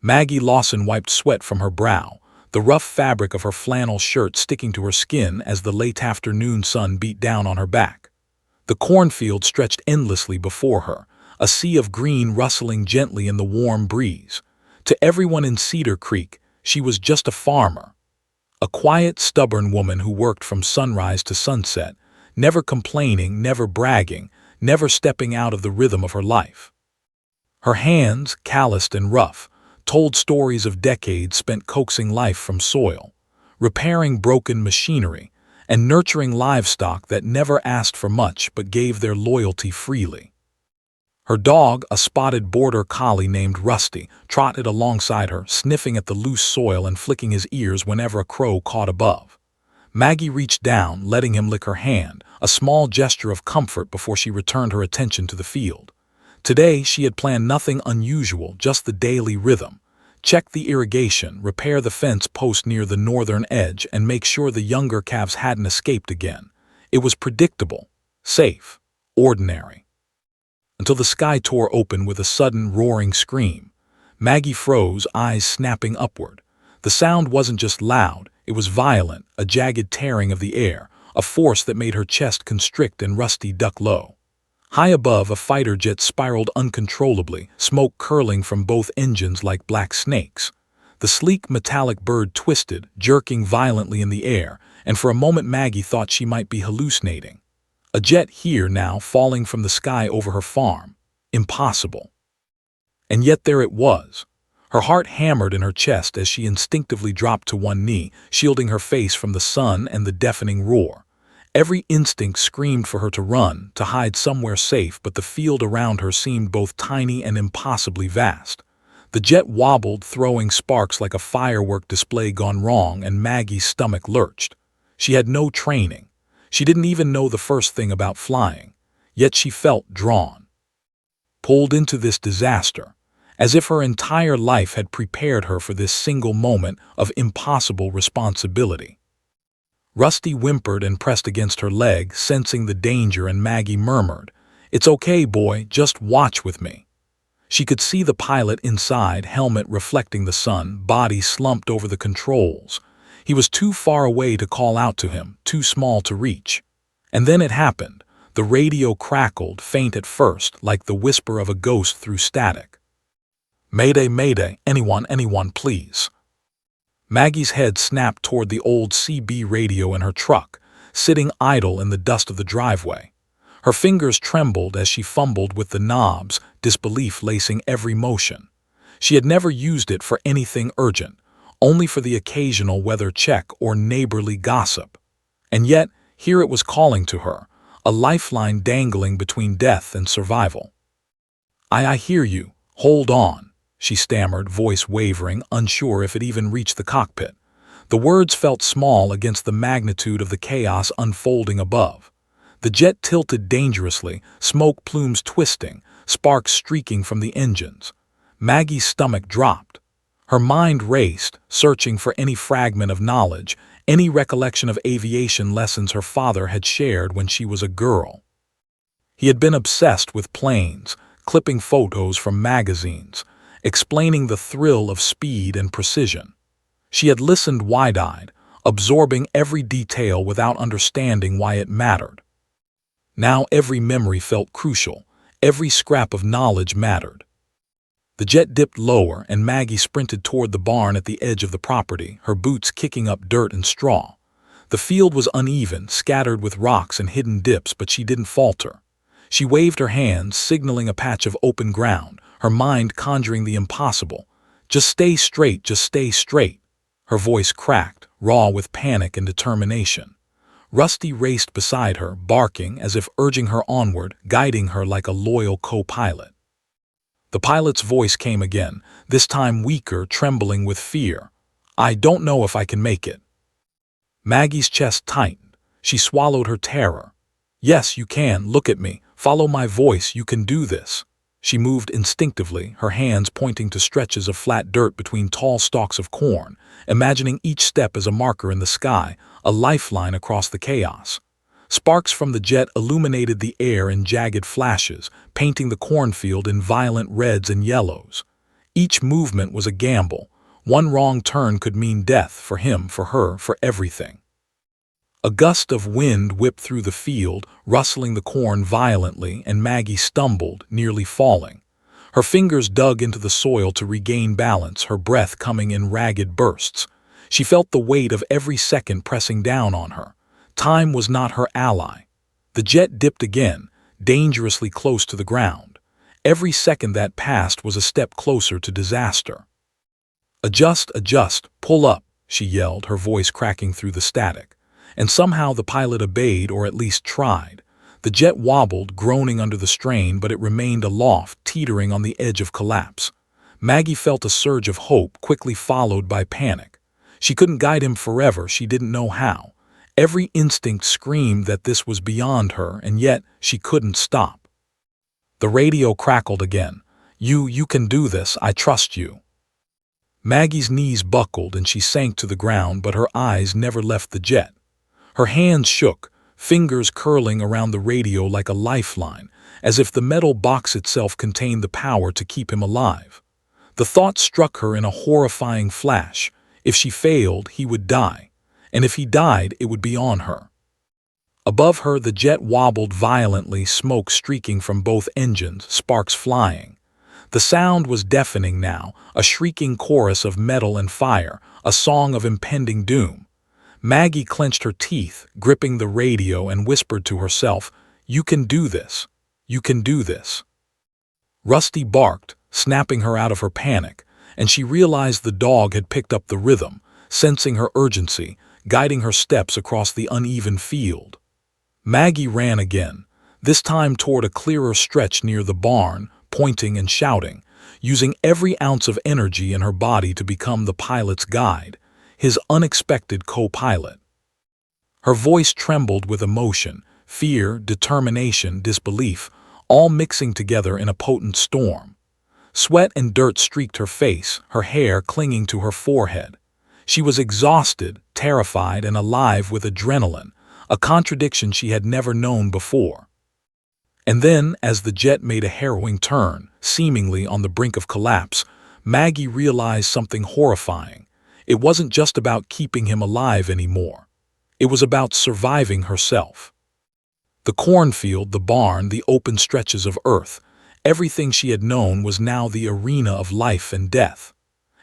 Maggie Lawson wiped sweat from her brow, the rough fabric of her flannel shirt sticking to her skin as the late afternoon sun beat down on her back. The cornfield stretched endlessly before her, a sea of green rustling gently in the warm breeze. To everyone in Cedar Creek, she was just a farmer. A quiet, stubborn woman who worked from sunrise to sunset, never complaining, never bragging, never stepping out of the rhythm of her life. Her hands, calloused and rough, told stories of decades spent coaxing life from soil, repairing broken machinery, and nurturing livestock that never asked for much but gave their loyalty freely. Her dog, a spotted border collie named Rusty, trotted alongside her, sniffing at the loose soil and flicking his ears whenever a crow caught above. Maggie reached down, letting him lick her hand, a small gesture of comfort before she returned her attention to the field. Today she had planned nothing unusual, just the daily rhythm. Check the irrigation, repair the fence post near the northern edge, and make sure the younger calves hadn't escaped again. It was predictable, safe, ordinary. Until the sky tore open with a sudden roaring scream. Maggie froze, eyes snapping upward. The sound wasn't just loud, it was violent, a jagged tearing of the air, a force that made her chest constrict and Rusty duck low. High above, a fighter jet spiraled uncontrollably, smoke curling from both engines like black snakes. The sleek metallic bird twisted, jerking violently in the air, and for a moment Maggie thought she might be hallucinating. A jet here now, falling from the sky over her farm. Impossible. And yet there it was. Her heart hammered in her chest as she instinctively dropped to one knee, shielding her face from the sun and the deafening roar. Every instinct screamed for her to run, to hide somewhere safe, but the field around her seemed both tiny and impossibly vast. The jet wobbled, throwing sparks like a firework display gone wrong, and Maggie's stomach lurched. She had no training. She didn't even know the first thing about flying. Yet she felt drawn. Pulled into this disaster, as if her entire life had prepared her for this single moment of impossible responsibility. Rusty whimpered and pressed against her leg, sensing the danger, and Maggie murmured, "It's okay, boy, just watch with me." She could see the pilot inside, helmet reflecting the sun, body slumped over the controls. He was too far away to call out to him, too small to reach. And then it happened. The radio crackled, faint at first, like the whisper of a ghost through static. "Mayday, mayday, anyone, please." Maggie's head snapped toward the old CB radio in her truck, sitting idle in the dust of the driveway. Her fingers trembled as she fumbled with the knobs, disbelief lacing every motion. She had never used it for anything urgent, only for the occasional weather check or neighborly gossip. And yet, here it was calling to her, a lifeline dangling between death and survival. I hear you. Hold on," she stammered, voice wavering, unsure if it even reached the cockpit. The words felt small against the magnitude of the chaos unfolding above. The jet tilted dangerously, smoke plumes twisting, sparks streaking from the engines. Maggie's stomach dropped. Her mind raced, searching for any fragment of knowledge, any recollection of aviation lessons her father had shared when she was a girl. He had been obsessed with planes, clipping photos from magazines, explaining the thrill of speed and precision. She had listened wide-eyed, absorbing every detail without understanding why it mattered. Now every memory felt crucial, every scrap of knowledge mattered. The jet dipped lower, and Maggie sprinted toward the barn at the edge of the property, her boots kicking up dirt and straw. The field was uneven, scattered with rocks and hidden dips, but she didn't falter. She waved her hands, signaling a patch of open ground, her mind conjuring the impossible. "Just stay straight, just stay straight." Her voice cracked, raw with panic and determination. Rusty raced beside her, barking as if urging her onward, guiding her like a loyal co-pilot. The pilot's voice came again, this time weaker, trembling with fear. "I don't know if I can make it." Maggie's chest tightened. She swallowed her terror. "Yes, you can. Look at me. Follow my voice. You can do this." She moved instinctively, her hands pointing to stretches of flat dirt between tall stalks of corn, imagining each step as a marker in the sky, a lifeline across the chaos. Sparks from the jet illuminated the air in jagged flashes, painting the cornfield in violent reds and yellows. Each movement was a gamble. One wrong turn could mean death for him, for her, for everything. A gust of wind whipped through the field, rustling the corn violently, and Maggie stumbled, nearly falling. Her fingers dug into the soil to regain balance, her breath coming in ragged bursts. She felt the weight of every second pressing down on her. Time was not her ally. The jet dipped again, dangerously close to the ground. Every second that passed was a step closer to disaster. "Adjust, adjust, pull up," she yelled, her voice cracking through the static. And somehow the pilot obeyed, or at least tried. The jet wobbled, groaning under the strain, but it remained aloft, teetering on the edge of collapse. Maggie felt a surge of hope, quickly followed by panic. She couldn't guide him forever, she didn't know how. Every instinct screamed that this was beyond her, and yet she couldn't stop. The radio crackled again. You can do this, I trust you." Maggie's knees buckled and she sank to the ground, but her eyes never left the jet. Her hands shook, fingers curling around the radio like a lifeline, as if the metal box itself contained the power to keep him alive. The thought struck her in a horrifying flash. If she failed, he would die, and if he died, it would be on her. Above her, the jet wobbled violently, smoke streaking from both engines, sparks flying. The sound was deafening now, a shrieking chorus of metal and fire, a song of impending doom. Maggie clenched her teeth, gripping the radio, and whispered to herself, "You can do this. You can do this." Rusty barked, snapping her out of her panic, and she realized the dog had picked up the rhythm, sensing her urgency, guiding her steps across the uneven field. Maggie ran again, this time toward a clearer stretch near the barn, pointing and shouting, using every ounce of energy in her body to become the pilot's guide, his unexpected co-pilot. Her voice trembled with emotion, fear, determination, disbelief, all mixing together in a potent storm. Sweat and dirt streaked her face, her hair clinging to her forehead. She was exhausted, terrified, and alive with adrenaline, a contradiction she had never known before. And then, as the jet made a harrowing turn, seemingly on the brink of collapse, Maggie realized something horrifying. It wasn't just about keeping him alive anymore. It was about surviving herself. The cornfield, the barn, the open stretches of earth, everything she had known was now the arena of life and death.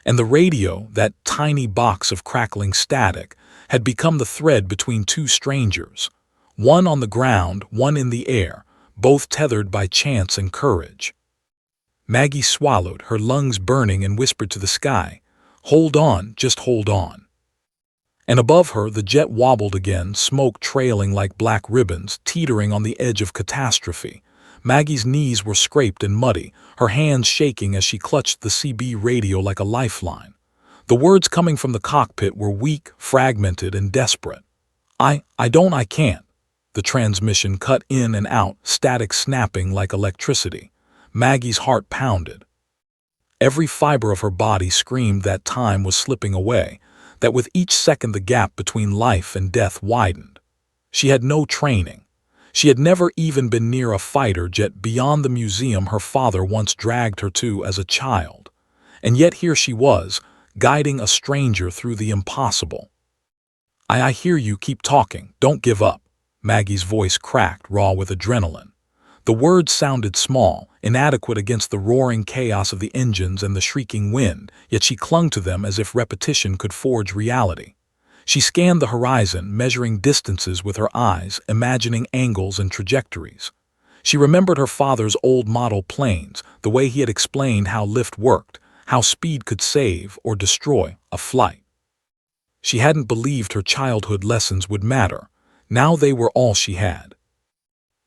And the radio, that tiny box of crackling static, had become the thread between two strangers, one on the ground, one in the air, both tethered by chance and courage. Maggie swallowed, her lungs burning, and whispered to the sky, "Hold on, just hold on." And above her, the jet wobbled again, smoke trailing like black ribbons, teetering on the edge of catastrophe. Maggie's knees were scraped and muddy, her hands shaking as she clutched the CB radio like a lifeline. The words coming from the cockpit were weak, fragmented, and desperate. I can't." The transmission cut in and out, static snapping like electricity. Maggie's heart pounded. Every fiber of her body screamed that time was slipping away, that with each second the gap between life and death widened. She had no training. She had never even been near a fighter jet beyond the museum her father once dragged her to as a child. And yet here she was, guiding a stranger through the impossible. I hear you, keep talking, don't give up." Maggie's voice cracked, raw with adrenaline. The words sounded small, inadequate against the roaring chaos of the engines and the shrieking wind, yet she clung to them as if repetition could forge reality. She scanned the horizon, measuring distances with her eyes, imagining angles and trajectories. She remembered her father's old model planes, the way he had explained how lift worked, how speed could save or destroy a flight. She hadn't believed her childhood lessons would matter. Now they were all she had.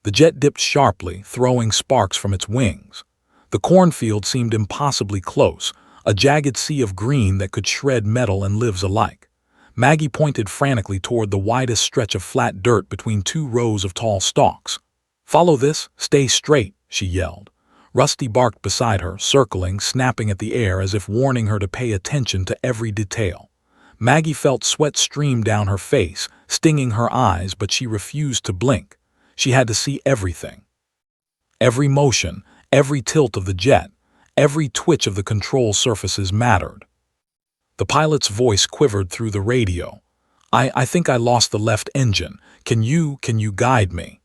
The jet dipped sharply, throwing sparks from its wings. The cornfield seemed impossibly close, a jagged sea of green that could shred metal and lives alike. Maggie pointed frantically toward the widest stretch of flat dirt between two rows of tall stalks. "Follow this, stay straight," she yelled. Rusty barked beside her, circling, snapping at the air as if warning her to pay attention to every detail. Maggie felt sweat stream down her face, stinging her eyes, but she refused to blink. She had to see everything. Every motion, every tilt of the jet, Every twitch of the control surfaces mattered. The pilot's voice quivered through the radio. I think I lost the left engine. Can you guide me?"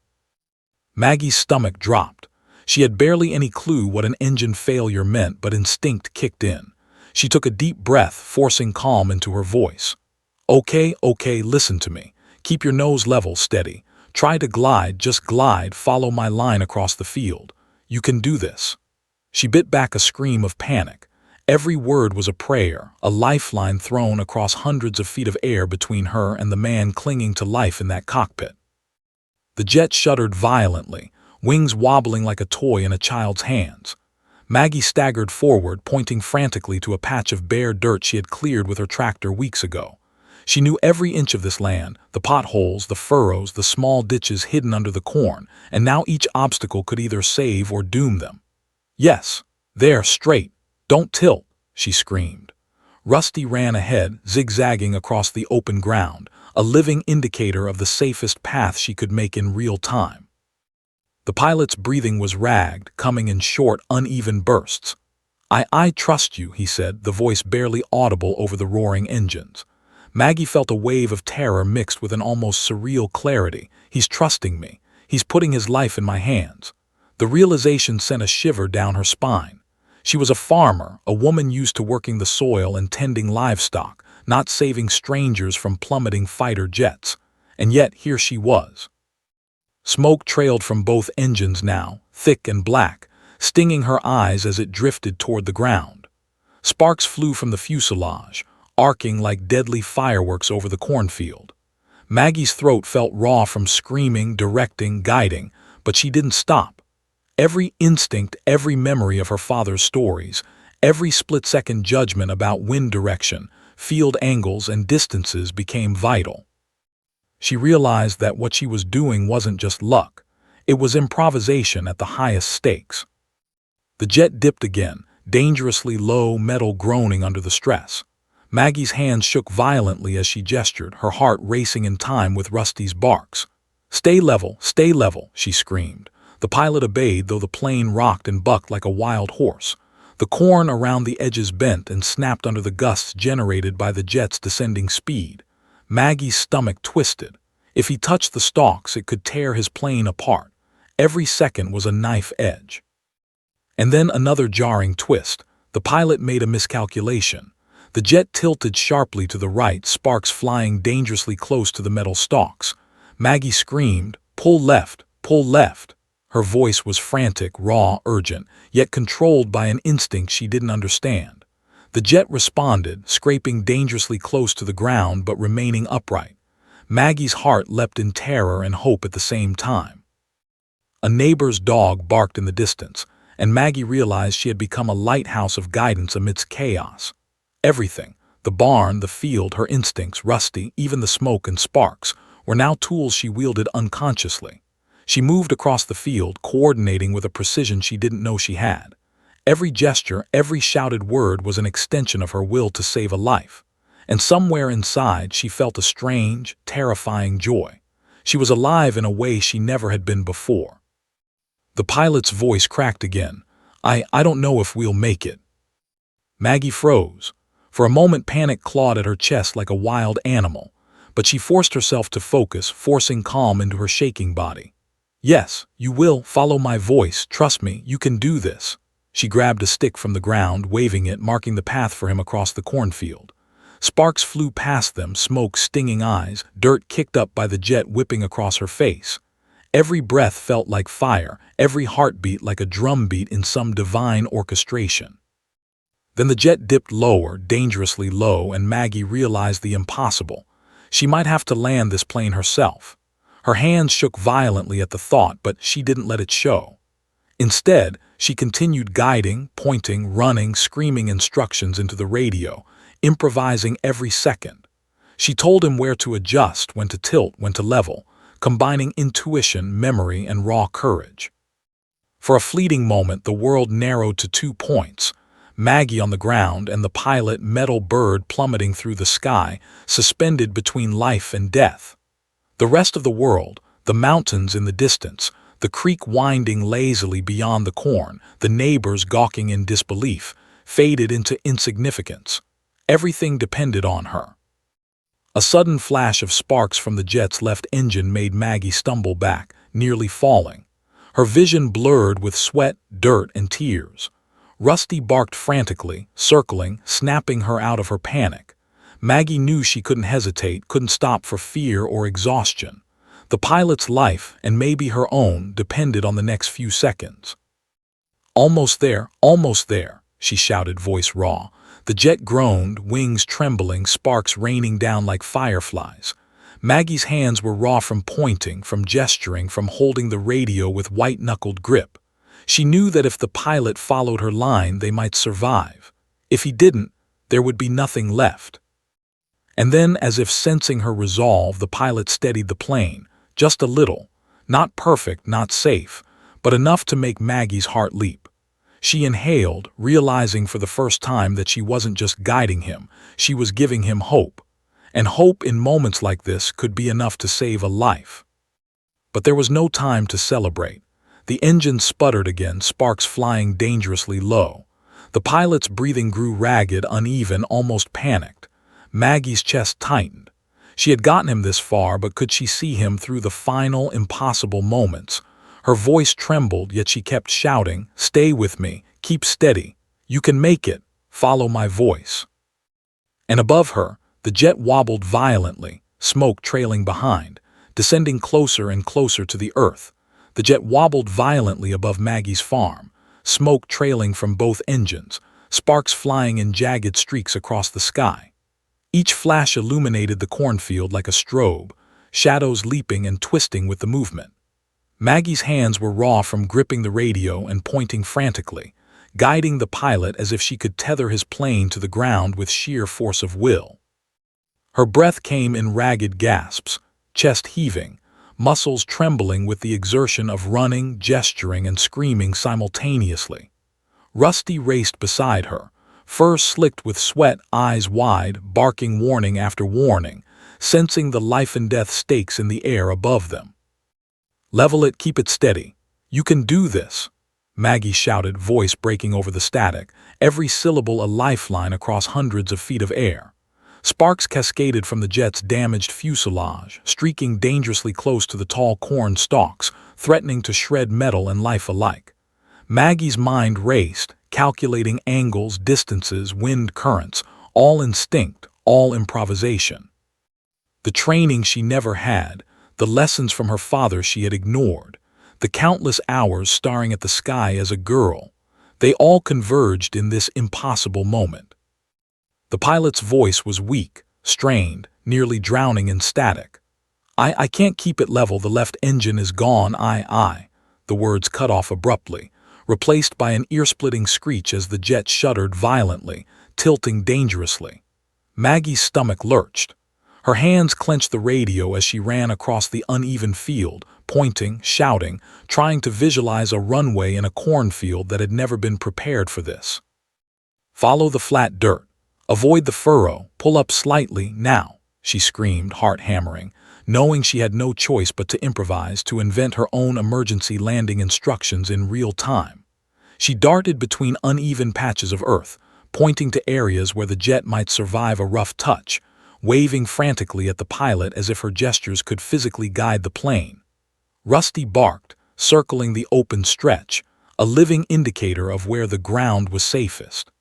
Maggie's stomach dropped. She had barely any clue what an engine failure meant, but instinct kicked in. She took a deep breath, forcing calm into her voice. Okay, listen to me. Keep your nose level, steady. Try to glide, just glide, follow my line across the field. You can do this." She bit back a scream of panic. Every word was a prayer, a lifeline thrown across hundreds of feet of air between her and the man clinging to life in that cockpit. The jet shuddered violently, wings wobbling like a toy in a child's hands. Maggie staggered forward, pointing frantically to a patch of bare dirt she had cleared with her tractor weeks ago. She knew every inch of this land, the potholes, the furrows, the small ditches hidden under the corn, and now each obstacle could either save or doom them. "Yes, there, straight. Don't tilt," she screamed. Rusty ran ahead, zigzagging across the open ground, a living indicator of the safest path she could make in real time. The pilot's breathing was ragged, coming in short, uneven bursts. I trust you," he said, the voice barely audible over the roaring engines. Maggie felt a wave of terror mixed with an almost surreal clarity. He's trusting me. He's putting his life in my hands. The realization sent a shiver down her spine. She was a farmer, a woman used to working the soil and tending livestock, not saving strangers from plummeting fighter jets. And yet here she was. Smoke trailed from both engines now, thick and black, stinging her eyes as it drifted toward the ground. Sparks flew from the fuselage, arcing like deadly fireworks over the cornfield. Maggie's throat felt raw from screaming, directing, guiding, but she didn't stop. Every instinct, every memory of her father's stories, every split-second judgment about wind direction, field angles, and distances became vital. She realized that what she was doing wasn't just luck. It was improvisation at the highest stakes. The jet dipped again, dangerously low, metal groaning under the stress. Maggie's hands shook violently as she gestured, her heart racing in time with Rusty's barks. Stay level, she screamed. The pilot obeyed, though the plane rocked and bucked like a wild horse. The corn around the edges bent and snapped under the gusts generated by the jet's descending speed. Maggie's stomach twisted. If he touched the stalks, it could tear his plane apart. Every second was a knife edge. And then another jarring twist. The pilot made a miscalculation. The jet tilted sharply to the right, sparks flying dangerously close to the metal stalks. Maggie screamed, "Pull left, pull left." Her voice was frantic, raw, urgent, yet controlled by an instinct she didn't understand. The jet responded, scraping dangerously close to the ground but remaining upright. Maggie's heart leapt in terror and hope at the same time. A neighbor's dog barked in the distance, and Maggie realized she had become a lighthouse of guidance amidst chaos. Everything, the barn, the field, her instincts, Rusty, even the smoke and sparks, were now tools she wielded unconsciously. She moved across the field, coordinating with a precision she didn't know she had. Every gesture, every shouted word was an extension of her will to save a life. And somewhere inside, she felt a strange, terrifying joy. She was alive in a way she never had been before. The pilot's voice cracked again. I don't know if we'll make it." Maggie froze. For a moment, panic clawed at her chest like a wild animal, but she forced herself to focus, forcing calm into her shaking body. "Yes, you will. Follow my voice. Trust me, you can do this." She grabbed a stick from the ground, waving it, marking the path for him across the cornfield. Sparks flew past them, smoke stinging eyes, dirt kicked up by the jet whipping across her face. Every breath felt like fire, every heartbeat like a drumbeat in some divine orchestration. Then the jet dipped lower, dangerously low, and Maggie realized the impossible. She might have to land this plane herself. Her hands shook violently at the thought, but she didn't let it show. Instead, she continued guiding, pointing, running, screaming instructions into the radio, improvising every second. She told him where to adjust, when to tilt, when to level, combining intuition, memory, and raw courage. For a fleeting moment, the world narrowed to 2 points. Maggie on the ground and the pilot, metal bird, plummeting through the sky, suspended between life and death. The rest of the world, the mountains in the distance, The creek winding lazily beyond the corn, the neighbors gawking in disbelief, faded into insignificance. Everything depended on her. A sudden flash of sparks from the jet's left engine made Maggie stumble back, nearly falling. Her vision blurred with sweat, dirt, and tears. Rusty barked frantically, circling, snapping her out of her panic. Maggie knew she couldn't hesitate, couldn't stop for fear or exhaustion. The pilot's life, and maybe her own, depended on the next few seconds. Almost there, she shouted, voice raw. The jet groaned, wings trembling, sparks raining down like fireflies. Maggie's hands were raw from pointing, from gesturing, from holding the radio with white-knuckled grip. She knew that if the pilot followed her line, they might survive. If he didn't, there would be nothing left. And then, as if sensing her resolve, the pilot steadied the plane, just a little. Not perfect, not safe, but enough to make Maggie's heart leap. She inhaled, realizing for the first time that she wasn't just guiding him, she was giving him hope. And hope in moments like this could be enough to save a life. But there was no time to celebrate. The engine sputtered again, sparks flying dangerously low. The pilot's breathing grew ragged, uneven, almost panicked. Maggie's chest tightened. She had gotten him this far, but could she see him through the final, impossible moments? Her voice trembled, yet she kept shouting, "Stay with me, keep steady. You can make it. Follow my voice." And above her, the jet wobbled violently, smoke trailing behind, descending closer and closer to the earth. The jet wobbled violently above Maggie's farm, smoke trailing from both engines, sparks flying in jagged streaks across the sky. Each flash illuminated the cornfield like a strobe, shadows leaping and twisting with the movement. Maggie's hands were raw from gripping the radio and pointing frantically, guiding the pilot as if she could tether his plane to the ground with sheer force of will. Her breath came in ragged gasps, chest heaving, muscles trembling with the exertion of running, gesturing, and screaming simultaneously. Rusty raced beside her, fur slicked with sweat, eyes wide, barking warning after warning, sensing the life-and-death stakes in the air above them. "Level it, keep it steady. You can do this," Maggie shouted, voice breaking over the static, every syllable a lifeline across hundreds of feet of air. Sparks cascaded from the jet's damaged fuselage, streaking dangerously close to the tall corn stalks, threatening to shred metal and life alike. Maggie's mind raced, calculating angles, distances, wind currents, all instinct, all improvisation. The training she never had, the lessons from her father she had ignored, the countless hours staring at the sky as a girl, they all converged in this impossible moment. The pilot's voice was weak, strained, nearly drowning in static. I can't keep it level, the left engine is gone, The words cut off abruptly, replaced by an ear-splitting screech as the jet shuddered violently, tilting dangerously. Maggie's stomach lurched. Her hands clenched the radio as she ran across the uneven field, pointing, shouting, trying to visualize a runway in a cornfield that had never been prepared for this. "Follow the flat dirt. Avoid the furrow, pull up slightly, now," she screamed, heart hammering, knowing she had no choice but to improvise, to invent her own emergency landing instructions in real time. She darted between uneven patches of earth, pointing to areas where the jet might survive a rough touch, waving frantically at the pilot as if her gestures could physically guide the plane. Rusty barked, circling the open stretch, a living indicator of where the ground was safest.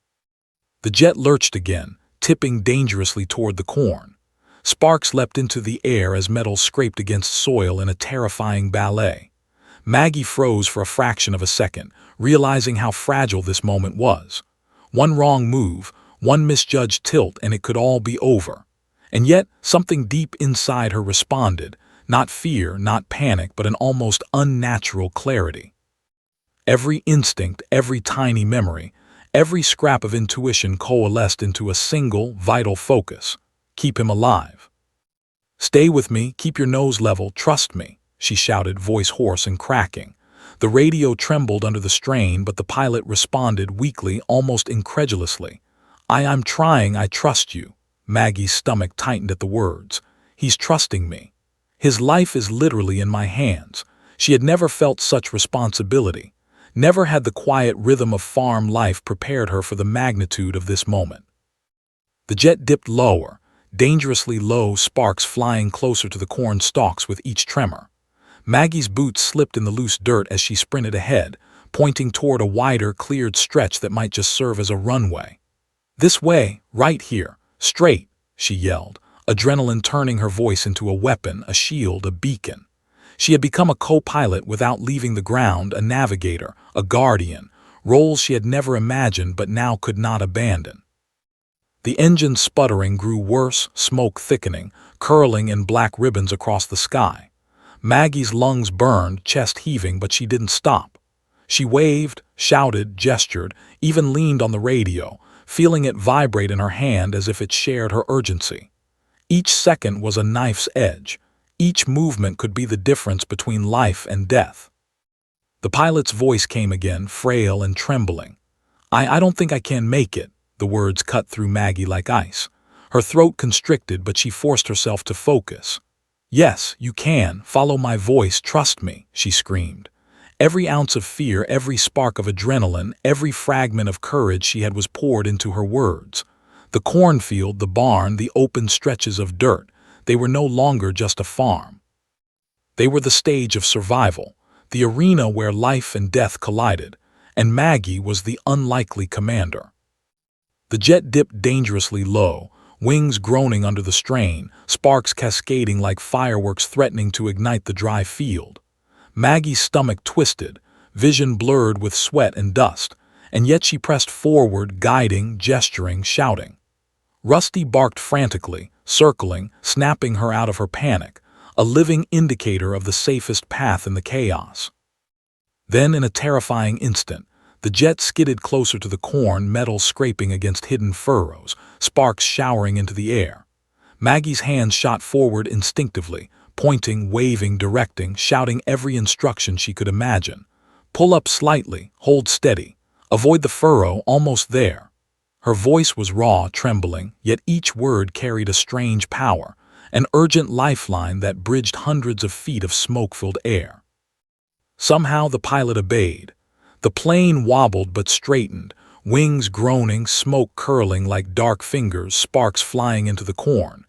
The jet lurched again, tipping dangerously toward the corn. Sparks leapt into the air as metal scraped against soil in a terrifying ballet. Maggie froze for a fraction of a second, realizing how fragile this moment was. One wrong move, one misjudged tilt, and it could all be over. And yet, something deep inside her responded, not fear, not panic, but an almost unnatural clarity. Every instinct, every tiny memory, every scrap of intuition coalesced into a single, vital focus. Keep him alive. "Stay with me, keep your nose level, trust me," she shouted, voice hoarse and cracking. The radio trembled under the strain, but the pilot responded weakly, almost incredulously. I'm trying, I trust you." Maggie's stomach tightened at the words. "He's trusting me. His life is literally in my hands." She had never felt such responsibility. Never had the quiet rhythm of farm life prepared her for the magnitude of this moment. The jet dipped lower, dangerously low, sparks flying closer to the corn stalks with each tremor. Maggie's boots slipped in the loose dirt as she sprinted ahead, pointing toward a wider, cleared stretch that might just serve as a runway. "This way, right here, straight," she yelled, adrenaline turning her voice into a weapon, a shield, a beacon. She had become a co-pilot without leaving the ground, a navigator, a guardian, roles she had never imagined but now could not abandon. The engine's sputtering grew worse, smoke thickening, curling in black ribbons across the sky. Maggie's lungs burned, chest heaving, but she didn't stop. She waved, shouted, gestured, even leaned on the radio, feeling it vibrate in her hand as if it shared her urgency. Each second was a knife's edge. Each movement could be the difference between life and death. The pilot's voice came again, frail and trembling. I don't think I can make it," the words cut through Maggie like ice. Her throat constricted, but she forced herself to focus. "Yes, you can. Follow my voice, trust me," she screamed. Every ounce of fear, every spark of adrenaline, every fragment of courage she had was poured into her words. The cornfield, the barn, the open stretches of dirt, they were no longer just a farm. They were the stage of survival, the arena where life and death collided, and Maggie was the unlikely commander. The jet dipped dangerously low, wings groaning under the strain, sparks cascading like fireworks threatening to ignite the dry field. Maggie's stomach twisted, vision blurred with sweat and dust, and yet she pressed forward, guiding, gesturing, shouting. Rusty barked frantically, circling, snapping her out of her panic, a living indicator of the safest path in the chaos. Then, in a terrifying instant, the jet skidded closer to the corn, metal scraping against hidden furrows, sparks showering into the air. Maggie's hands shot forward instinctively, pointing, waving, directing, shouting every instruction she could imagine. "Pull up slightly, hold steady, avoid the furrow, almost there." Her voice was raw, trembling, yet each word carried a strange power, an urgent lifeline that bridged hundreds of feet of smoke-filled air. Somehow the pilot obeyed. The plane wobbled but straightened, wings groaning, smoke curling like dark fingers, sparks flying into the corn.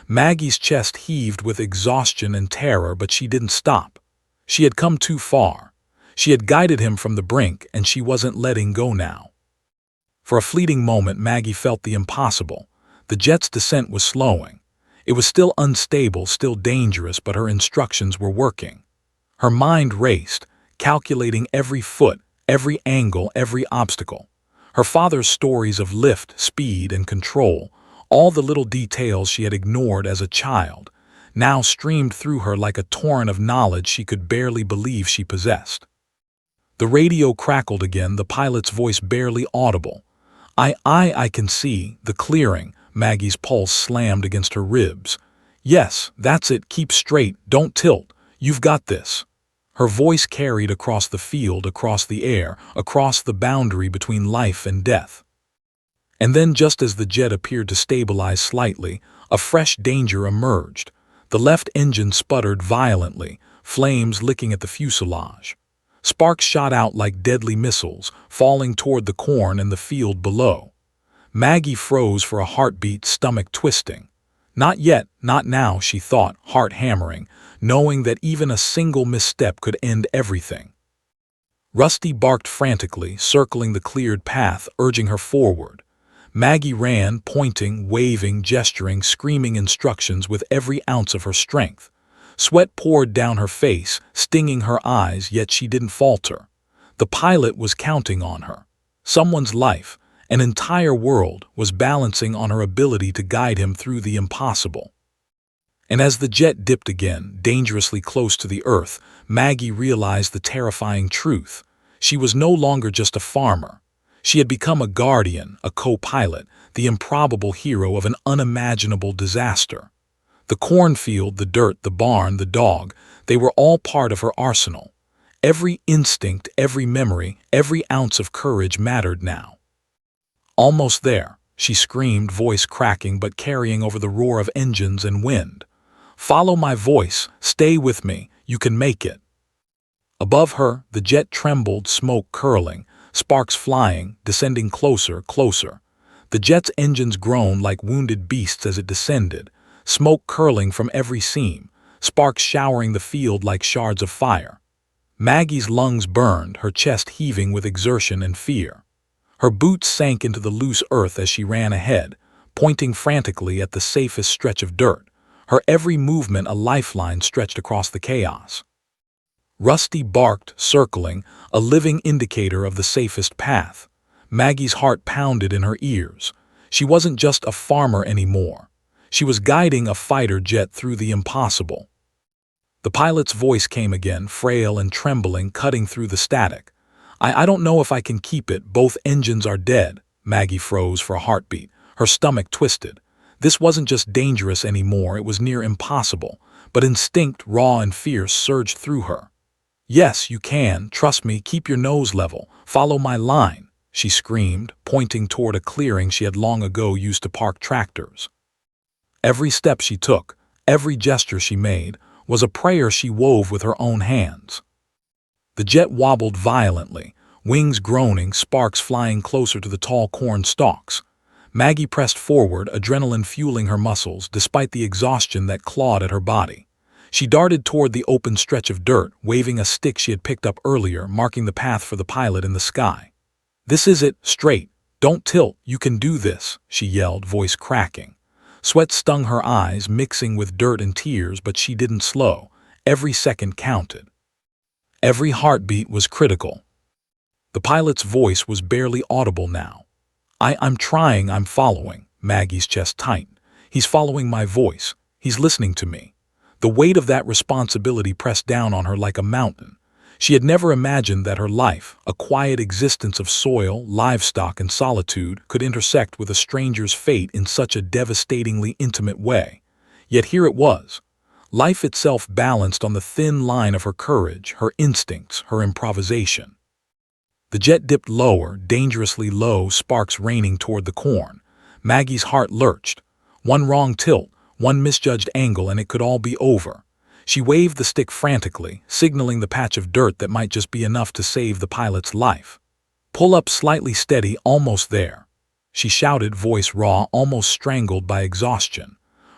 Maggie's chest heaved with exhaustion and terror, but she didn't stop. She had come too far. She had guided him from the brink, and she wasn't letting go now. For a fleeting moment, Maggie felt the impossible. The jet's descent was slowing. It was still unstable, still dangerous, but her instructions were working. Her mind raced, calculating every foot, every angle, every obstacle. Her father's stories of lift, speed, and control, all the little details she had ignored as a child, now streamed through her like a torrent of knowledge she could barely believe she possessed. The radio crackled again, the pilot's voice barely audible. I can see the clearing." Maggie's pulse slammed against her ribs. "Yes, that's it, keep straight, don't tilt, you've got this." Her voice carried across the field, across the air, across the boundary between life and death. And then, just as the jet appeared to stabilize slightly, a fresh danger emerged. The left engine sputtered violently, flames licking at the fuselage. Sparks shot out like deadly missiles, falling toward the corn and the field below. Maggie froze for a heartbeat, stomach twisting. Not yet, not now, she thought, heart hammering, knowing that even a single misstep could end everything. Rusty barked frantically, circling the cleared path, urging her forward. Maggie ran, pointing, waving, gesturing, screaming instructions with every ounce of her strength. Sweat poured down her face, stinging her eyes, yet she didn't falter. The pilot was counting on her. Someone's life, an entire world, was balancing on her ability to guide him through the impossible. And as the jet dipped again, dangerously close to the earth, Maggie realized the terrifying truth. She was no longer just a farmer. She had become a guardian, a co-pilot, the improbable hero of an unimaginable disaster. The cornfield, the dirt, the barn, the dog, they were all part of her arsenal. Every instinct, every memory, every ounce of courage mattered now. "Almost there," she screamed, voice cracking but carrying over the roar of engines and wind. "Follow my voice, stay with me, you can make it." Above her, the jet trembled, smoke curling, sparks flying, descending closer, closer. The jet's engines groaned like wounded beasts as it descended, smoke curling from every seam, sparks showering the field like shards of fire. Maggie's lungs burned, her chest heaving with exertion and fear. Her boots sank into the loose earth as she ran ahead, pointing frantically at the safest stretch of dirt, her every movement a lifeline stretched across the chaos. Rusty barked, circling, a living indicator of the safest path. Maggie's heart pounded in her ears. She wasn't just a farmer anymore. She was guiding a fighter jet through the impossible. The pilot's voice came again, frail and trembling, cutting through the static. I don't know if I can keep it. Both engines are dead." Maggie froze for a heartbeat, her stomach twisted. This wasn't just dangerous anymore, it was near impossible, but instinct, raw and fierce, surged through her. "Yes, you can. Trust me, keep your nose level. Follow my line," she screamed, pointing toward a clearing she had long ago used to park tractors. Every step she took, every gesture she made, was a prayer she wove with her own hands. The jet wobbled violently, wings groaning, sparks flying closer to the tall corn stalks. Maggie pressed forward, adrenaline fueling her muscles despite the exhaustion that clawed at her body. She darted toward the open stretch of dirt, waving a stick she had picked up earlier, marking the path for the pilot in the sky. "This is it, straight. Don't tilt, you can do this," she yelled, voice cracking. Sweat stung her eyes, mixing with dirt and tears, but she didn't slow. Every second counted. Every heartbeat was critical. The pilot's voice was barely audible now. I'm trying, I'm following." Maggie's chest tightened. "He's following my voice. He's listening to me." The weight of that responsibility pressed down on her like a mountain. She had never imagined that her life, a quiet existence of soil, livestock, and solitude, could intersect with a stranger's fate in such a devastatingly intimate way. Yet here it was. Life itself balanced on the thin line of her courage, her instincts, her improvisation. The jet dipped lower, dangerously low, sparks raining toward the corn. Maggie's heart lurched. One wrong tilt, one misjudged angle, and it could all be over. She waved the stick frantically, signaling the patch of dirt that might just be enough to save the pilot's life. "Pull up slightly, steady, almost there," she shouted, voice raw, almost strangled by exhaustion.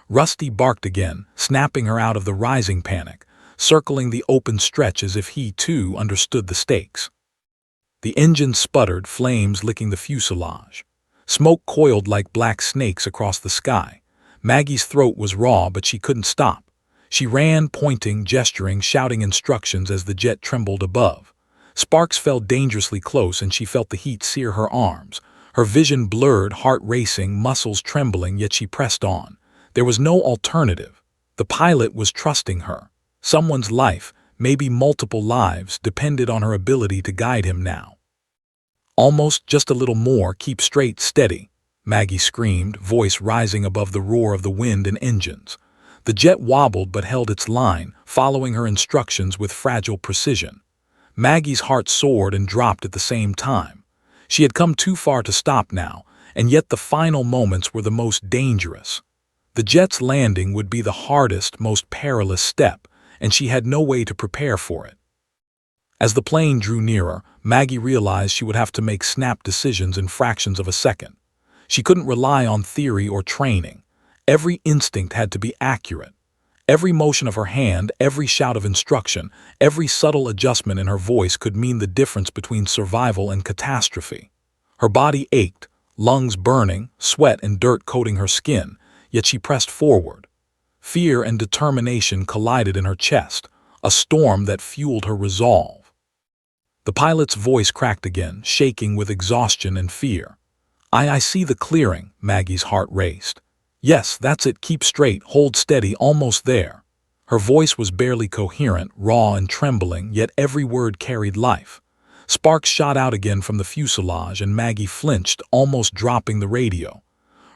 Rusty barked again, snapping her out of the rising panic, circling the open stretch as if he, too, understood the stakes. The engine sputtered, flames licking the fuselage. Smoke coiled like black snakes across the sky. Maggie's throat was raw, but she couldn't stop. She ran, pointing, gesturing, shouting instructions as the jet trembled above. Sparks fell dangerously close, and she felt the heat sear her arms. Her vision blurred, heart racing, muscles trembling, yet she pressed on. There was no alternative. The pilot was trusting her. Someone's life, maybe multiple lives, depended on her ability to guide him now. "Almost, just a little more, keep straight, steady," Maggie screamed, voice rising above the roar of the wind and engines. The jet wobbled but held its line, following her instructions with fragile precision. Maggie's heart soared and dropped at the same time. She had come too far to stop now, and yet the final moments were the most dangerous. The jet's landing would be the hardest, most perilous step, and she had no way to prepare for it. As the plane drew nearer, Maggie realized she would have to make snap decisions in fractions of a second. She couldn't rely on theory or training. Every instinct had to be accurate. Every motion of her hand, every shout of instruction, every subtle adjustment in her voice could mean the difference between survival and catastrophe. Her body ached, lungs burning, sweat and dirt coating her skin, yet she pressed forward. Fear and determination collided in her chest, a storm that fueled her resolve. The pilot's voice cracked again, shaking with exhaustion and fear. I see the clearing," Maggie's heart raced. "Yes, that's it, keep straight, hold steady, almost there." Her voice was barely coherent, raw and trembling, yet every word carried life. Sparks shot out again from the fuselage, and Maggie flinched, almost dropping the radio.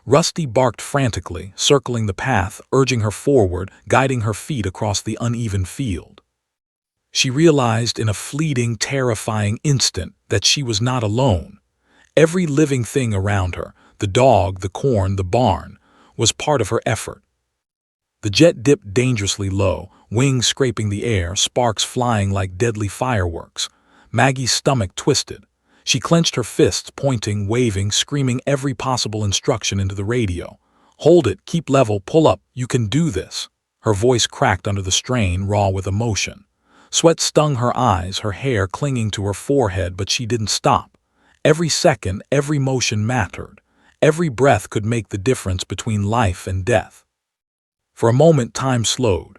Rusty barked frantically, circling the path, urging her forward, guiding her feet across the uneven field. She realized in a fleeting, terrifying instant that she was not alone. Every living thing around her, the dog, the corn, the barn, was part of her effort. The jet dipped dangerously low, wings scraping the air, sparks flying like deadly fireworks. Maggie's stomach twisted. She clenched her fists, pointing, waving, screaming every possible instruction into the radio. "Hold it, keep level, pull up, you can do this." Her voice cracked under the strain, raw with emotion. Sweat stung her eyes, her hair clinging to her forehead, but she didn't stop. Every second, every motion mattered. Every breath could make the difference between life and death. For a moment, time slowed.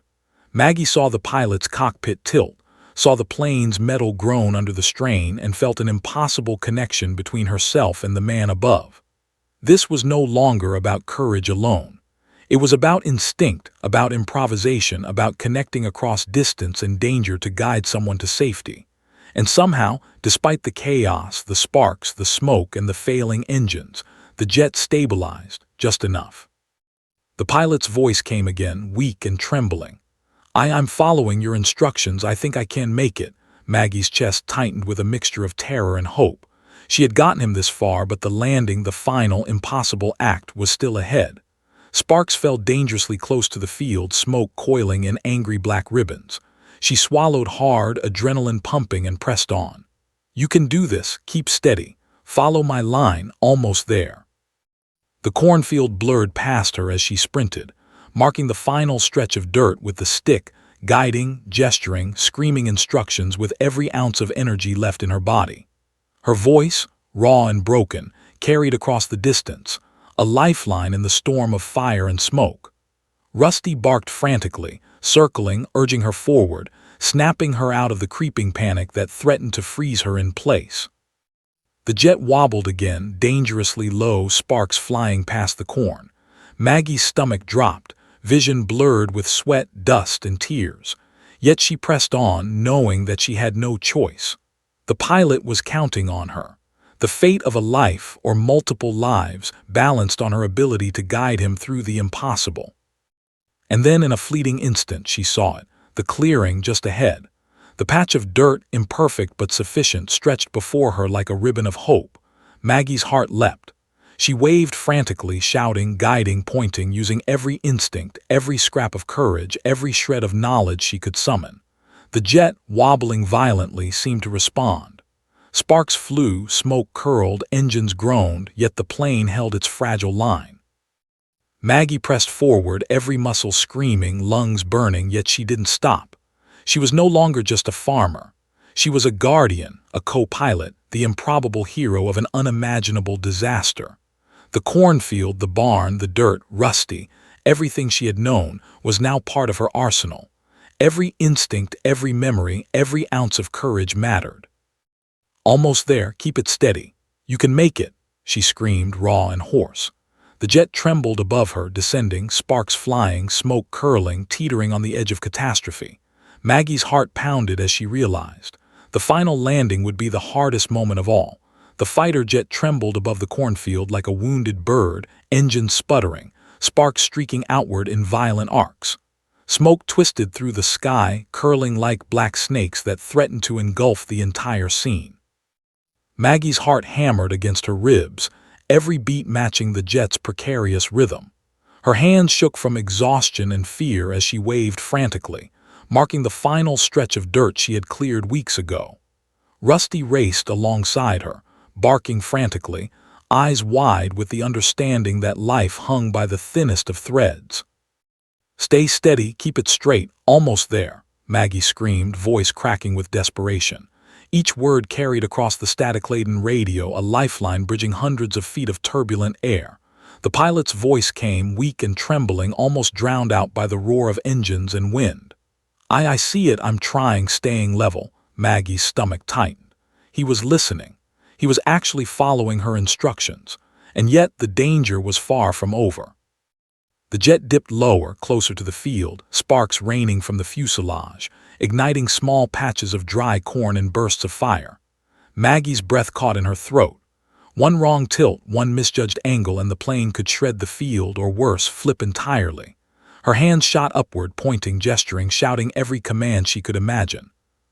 Maggie saw the pilot's cockpit tilt, saw the plane's metal groan under the strain, and felt an impossible connection between herself and the man above. This was no longer about courage alone. It was about instinct, about improvisation, about connecting across distance and danger to guide someone to safety. And somehow, despite the chaos, the sparks, the smoke, and the failing engines, the jet stabilized just enough. The pilot's voice came again, weak and trembling. I'm following your instructions. I think I can make it." Maggie's chest tightened with a mixture of terror and hope. She had gotten him this far, but the landing, the final, impossible act, was still ahead. Sparks fell dangerously close to the field, smoke coiling in angry black ribbons. She swallowed hard, adrenaline pumping, and pressed on. "You can do this. Keep steady. Follow my line. Almost there." The cornfield blurred past her as she sprinted, marking the final stretch of dirt with the stick, guiding, gesturing, screaming instructions with every ounce of energy left in her body. Her voice, raw and broken, carried across the distance, a lifeline in the storm of fire and smoke. Rusty barked frantically, circling, urging her forward, snapping her out of the creeping panic that threatened to freeze her in place. The jet wobbled again, dangerously low, sparks flying past the corn. Maggie's stomach dropped, vision blurred with sweat, dust, and tears. Yet she pressed on, knowing that she had no choice. The pilot was counting on her. The fate of a life, or multiple lives, balanced on her ability to guide him through the impossible. And then in a fleeting instant she saw it, the clearing just ahead. The patch of dirt, imperfect but sufficient, stretched before her like a ribbon of hope. Maggie's heart leapt. She waved frantically, shouting, guiding, pointing, using every instinct, every scrap of courage, every shred of knowledge she could summon. The jet, wobbling violently, seemed to respond. Sparks flew, smoke curled, engines groaned, yet the plane held its fragile line. Maggie pressed forward, every muscle screaming, lungs burning, yet she didn't stop. She was no longer just a farmer. She was a guardian, a co-pilot, the improbable hero of an unimaginable disaster. The cornfield, the barn, the dirt, Rusty, everything she had known, was now part of her arsenal. Every instinct, every memory, every ounce of courage mattered. "Almost there, keep it steady. You can make it," she screamed, raw and hoarse. The jet trembled above her, descending, sparks flying, smoke curling, teetering on the edge of catastrophe. Maggie's heart pounded as she realized. The final landing would be the hardest moment of all. The fighter jet trembled above the cornfield like a wounded bird, engines sputtering, sparks streaking outward in violent arcs. Smoke twisted through the sky, curling like black snakes that threatened to engulf the entire scene. Maggie's heart hammered against her ribs, every beat matching the jet's precarious rhythm. Her hands shook from exhaustion and fear as she waved frantically, marking the final stretch of dirt she had cleared weeks ago. Rusty raced alongside her, barking frantically, eyes wide with the understanding that life hung by the thinnest of threads. "Stay steady, keep it straight, almost there," Maggie screamed, voice cracking with desperation. Each word carried across the static-laden radio, a lifeline bridging hundreds of feet of turbulent air. The pilot's voice came, weak and trembling, almost drowned out by the roar of engines and wind. I see it, I'm trying, staying level." Maggie's stomach tightened. He was listening. He was actually following her instructions. And yet the danger was far from over. The jet dipped lower, closer to the field, sparks raining from the fuselage, igniting small patches of dry corn and bursts of fire. Maggie's breath caught in her throat. One wrong tilt, one misjudged angle, and the plane could shred the field, or worse, flip entirely. Her hands shot upward, pointing, gesturing, shouting every command she could imagine.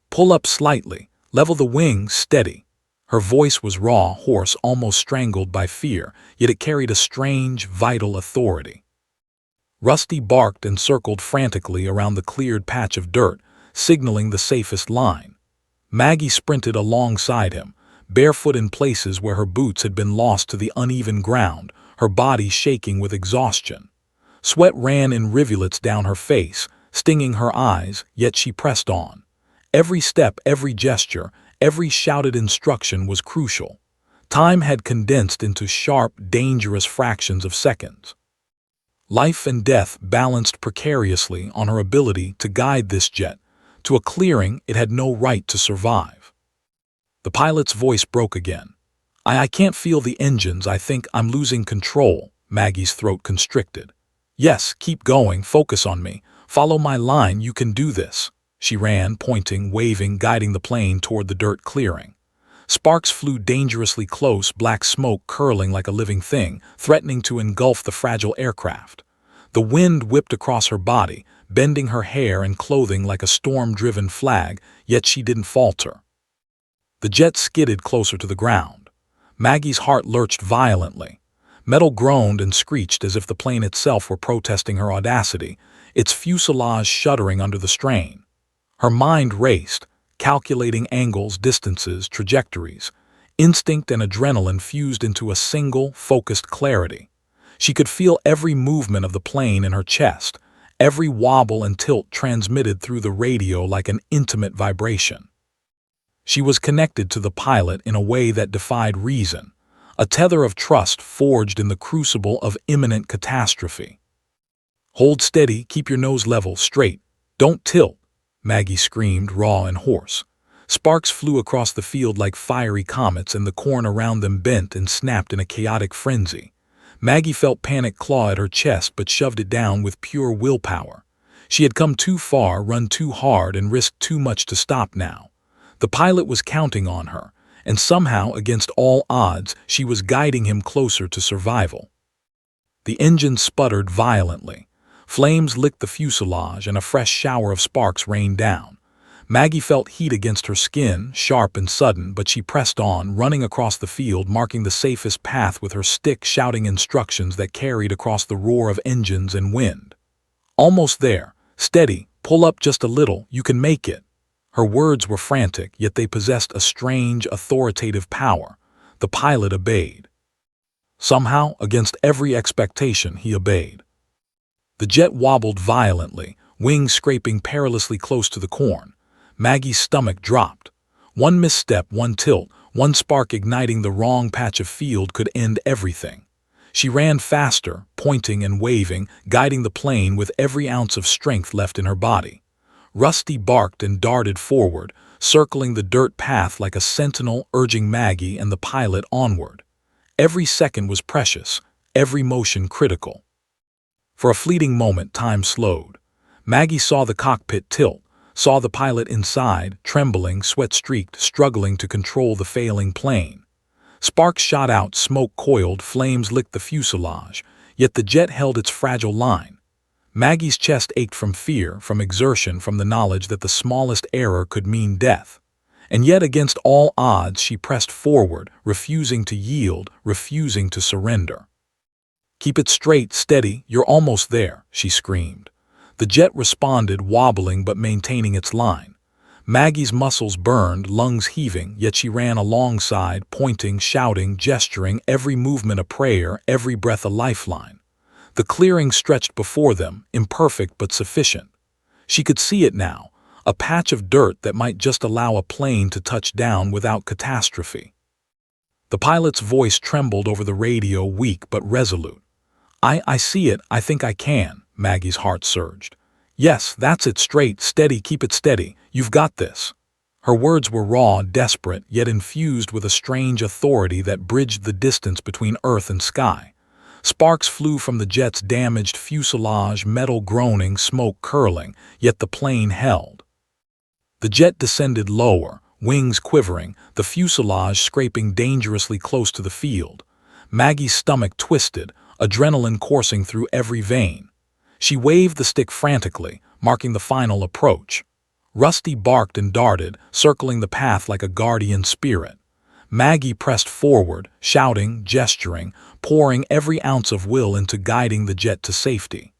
"Pull up slightly. Level the wings, steady." Her voice was raw, hoarse, almost strangled by fear, yet it carried a strange, vital authority. Rusty barked and circled frantically around the cleared patch of dirt, signaling the safest line. Maggie sprinted alongside him, barefoot in places where her boots had been lost to the uneven ground, her body shaking with exhaustion. Sweat ran in rivulets down her face, stinging her eyes, yet she pressed on. Every step, every gesture, every shouted instruction was crucial. Time had condensed into sharp, dangerous fractions of seconds. Life and death balanced precariously on her ability to guide this jet to a clearing it had no right to survive. The pilot's voice broke again. I can't feel the engines. I think I'm losing control." Maggie's throat constricted. "Yes, keep going. Focus on me. Follow my line. You can do this." She ran, pointing, waving, guiding the plane toward the dirt clearing. Sparks flew dangerously close, black smoke curling like a living thing, threatening to engulf the fragile aircraft. The wind whipped across her body, bending her hair and clothing like a storm-driven flag, yet she didn't falter. The jet skidded closer to the ground. Maggie's heart lurched violently. Metal groaned and screeched as if the plane itself were protesting her audacity, its fuselage shuddering under the strain. Her mind raced, calculating angles, distances, trajectories. Instinct and adrenaline fused into a single, focused clarity. She could feel every movement of the plane in her chest, every wobble and tilt transmitted through the radio like an intimate vibration. She was connected to the pilot in a way that defied reason, a tether of trust forged in the crucible of imminent catastrophe. "Hold steady, keep your nose level, straight. Don't tilt," Maggie screamed, raw and hoarse. Sparks flew across the field like fiery comets, and the corn around them bent and snapped in a chaotic frenzy. Maggie felt panic claw at her chest but shoved it down with pure willpower. She had come too far, run too hard, and risked too much to stop now. The pilot was counting on her, and somehow, against all odds, she was guiding him closer to survival. The engine sputtered violently. Flames licked the fuselage, and a fresh shower of sparks rained down. Maggie felt heat against her skin, sharp and sudden, but she pressed on, running across the field, marking the safest path with her stick, shouting instructions that carried across the roar of engines and wind. "Almost there. Steady. Pull up just a little. You can make it." Her words were frantic, yet they possessed a strange, authoritative power. The pilot obeyed. Somehow, against every expectation, he obeyed. The jet wobbled violently, wings scraping perilously close to the corn. Maggie's stomach dropped. One misstep, one tilt, one spark igniting the wrong patch of field could end everything. She ran faster, pointing and waving, guiding the plane with every ounce of strength left in her body. Rusty barked and darted forward, circling the dirt path like a sentinel, urging Maggie and the pilot onward. Every second was precious, every motion critical. For a fleeting moment, time slowed. Maggie saw the cockpit tilt, saw the pilot inside, trembling, sweat-streaked, struggling to control the failing plane. Sparks shot out, smoke coiled, flames licked the fuselage, yet the jet held its fragile line. Maggie's chest ached from fear, from exertion, from the knowledge that the smallest error could mean death. And yet, against all odds, she pressed forward, refusing to yield, refusing to surrender. "Keep it straight, steady, you're almost there," she screamed. The jet responded, wobbling but maintaining its line. Maggie's muscles burned, lungs heaving, yet she ran alongside, pointing, shouting, gesturing, every movement a prayer, every breath a lifeline. The clearing stretched before them, imperfect but sufficient. She could see it now, a patch of dirt that might just allow a plane to touch down without catastrophe. The pilot's voice trembled over the radio, weak but resolute. I see it, I think I can," Maggie's heart surged. "Yes, that's it, straight, steady, keep it steady, you've got this." Her words were raw, desperate, yet infused with a strange authority that bridged the distance between earth and sky. Sparks flew from the jet's damaged fuselage, metal groaning, smoke curling, yet the plane held. The jet descended lower, wings quivering, the fuselage scraping dangerously close to the field. Maggie's stomach twisted, adrenaline coursing through every vein. She waved the stick frantically, marking the final approach. Rusty barked and darted, circling the path like a guardian spirit. Maggie pressed forward, shouting, gesturing, pouring every ounce of will into guiding the jet to safety.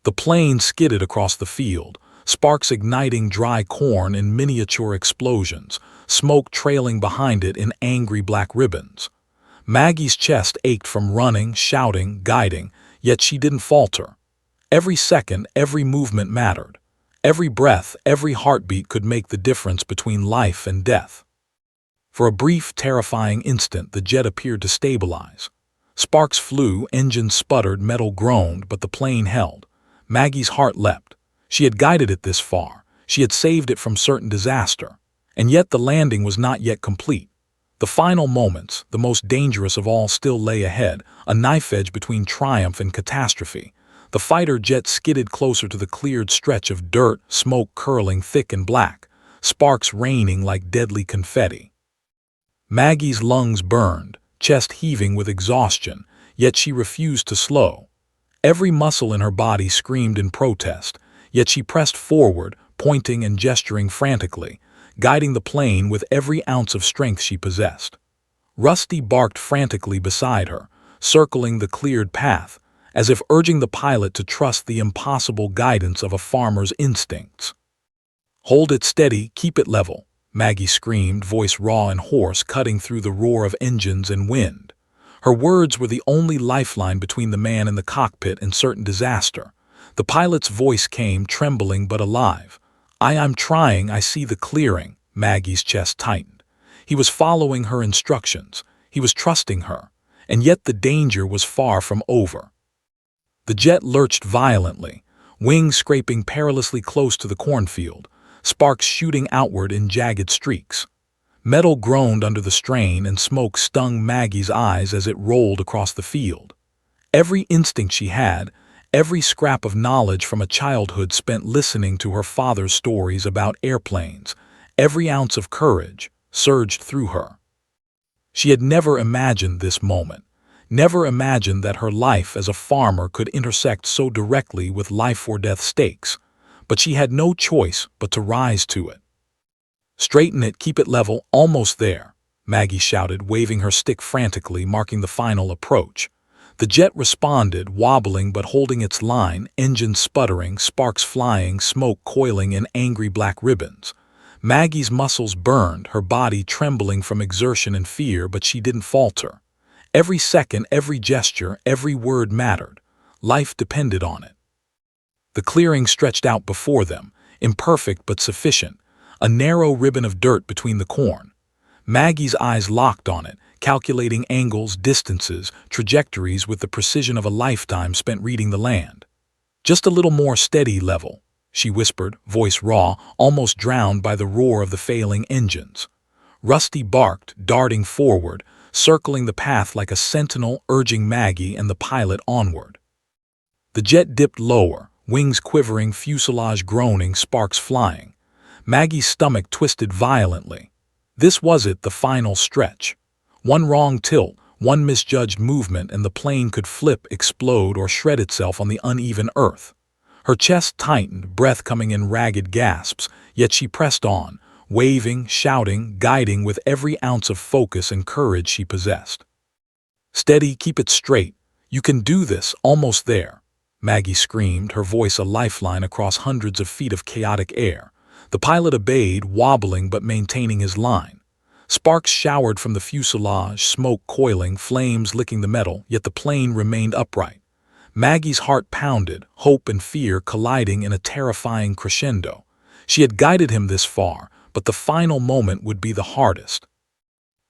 The plane skidded across the field, sparks igniting dry corn in miniature explosions, smoke trailing behind it in angry black ribbons. Maggie's chest ached from running, shouting, guiding, yet she didn't falter. Every second, every movement mattered. Every breath, every heartbeat could make the difference between life and death. For a brief, terrifying instant, the jet appeared to stabilize. Sparks flew, engines sputtered, metal groaned, but the plane held. Maggie's heart leapt. She had guided it this far. She had saved it from certain disaster. And yet the landing was not yet complete. The final moments, the most dangerous of all, still lay ahead, a knife edge between triumph and catastrophe. The fighter jet skidded closer to the cleared stretch of dirt, smoke curling thick and black, sparks raining like deadly confetti. Maggie's lungs burned, chest heaving with exhaustion, yet she refused to slow. Every muscle in her body screamed in protest, yet she pressed forward, pointing and gesturing frantically, guiding the plane with every ounce of strength she possessed. Rusty barked frantically beside her, circling the cleared path, as if urging the pilot to trust the impossible guidance of a farmer's instincts. "Hold it steady, keep it level," Maggie screamed, voice raw and hoarse, cutting through the roar of engines and wind. Her words were the only lifeline between the man in the cockpit and certain disaster. The pilot's voice came, trembling but alive. I'm trying, I see the clearing." Maggie's chest tightened. He was following her instructions. He was trusting her. And yet the danger was far from over. The jet lurched violently, wings scraping perilously close to the cornfield, sparks shooting outward in jagged streaks. Metal groaned under the strain, and smoke stung Maggie's eyes as it rolled across the field. Every instinct she had, every scrap of knowledge from a childhood spent listening to her father's stories about airplanes, every ounce of courage, surged through her. She had never imagined this moment, never imagined that her life as a farmer could intersect so directly with life-or-death stakes, but she had no choice but to rise to it. "Straighten it, keep it level, almost there," Maggie shouted, waving her stick frantically, marking the final approach. The jet responded, wobbling but holding its line, engines sputtering, sparks flying, smoke coiling in angry black ribbons. Maggie's muscles burned, her body trembling from exertion and fear, but she didn't falter. Every second, every gesture, every word mattered. Life depended on it. The clearing stretched out before them, imperfect but sufficient, a narrow ribbon of dirt between the corn. Maggie's eyes locked on it, calculating angles, distances, trajectories with the precision of a lifetime spent reading the land. "Just a little more steady, level," she whispered, voice raw, almost drowned by the roar of the failing engines. Rusty barked, darting forward, circling the path like a sentinel, urging Maggie and the pilot onward. The jet dipped lower, wings quivering, fuselage groaning, sparks flying. Maggie's stomach twisted violently. This was it, the final stretch. One wrong tilt, one misjudged movement, and the plane could flip, explode, or shred itself on the uneven earth. Her chest tightened, breath coming in ragged gasps, yet she pressed on, waving, shouting, guiding with every ounce of focus and courage she possessed. "Steady, keep it straight. You can do this, almost there," Maggie screamed, her voice a lifeline across hundreds of feet of chaotic air. The pilot obeyed, wobbling but maintaining his line. Sparks showered from the fuselage, smoke coiling, flames licking the metal, yet the plane remained upright. Maggie's heart pounded, hope and fear colliding in a terrifying crescendo. She had guided him this far, but the final moment would be the hardest.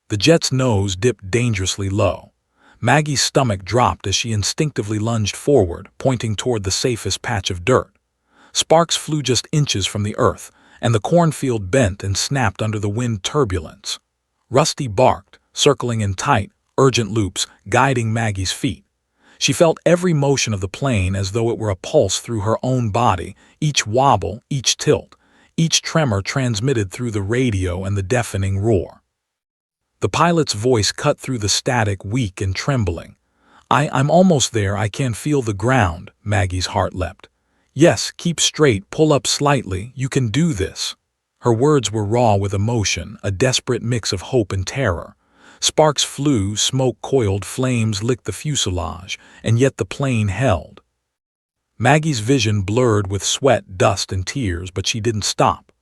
The jet's nose dipped dangerously low. Maggie's stomach dropped as she instinctively lunged forward, pointing toward the safest patch of dirt. Sparks flew just inches from the earth, and the cornfield bent and snapped under the wind turbulence. Rusty barked, circling in tight, urgent loops, guiding Maggie's feet. She felt every motion of the plane as though it were a pulse through her own body, each wobble, each tilt, each tremor transmitted through the radio and the deafening roar. The pilot's voice cut through the static, weak and trembling. I'm almost there, I can feel the ground," Maggie's heart leapt. "Yes, keep straight, pull up slightly, you can do this." Her words were raw with emotion, a desperate mix of hope and terror. Sparks flew, smoke coiled, flames licked the fuselage, and yet the plane held. Maggie's vision blurred with sweat, dust, and tears, but she didn't stop.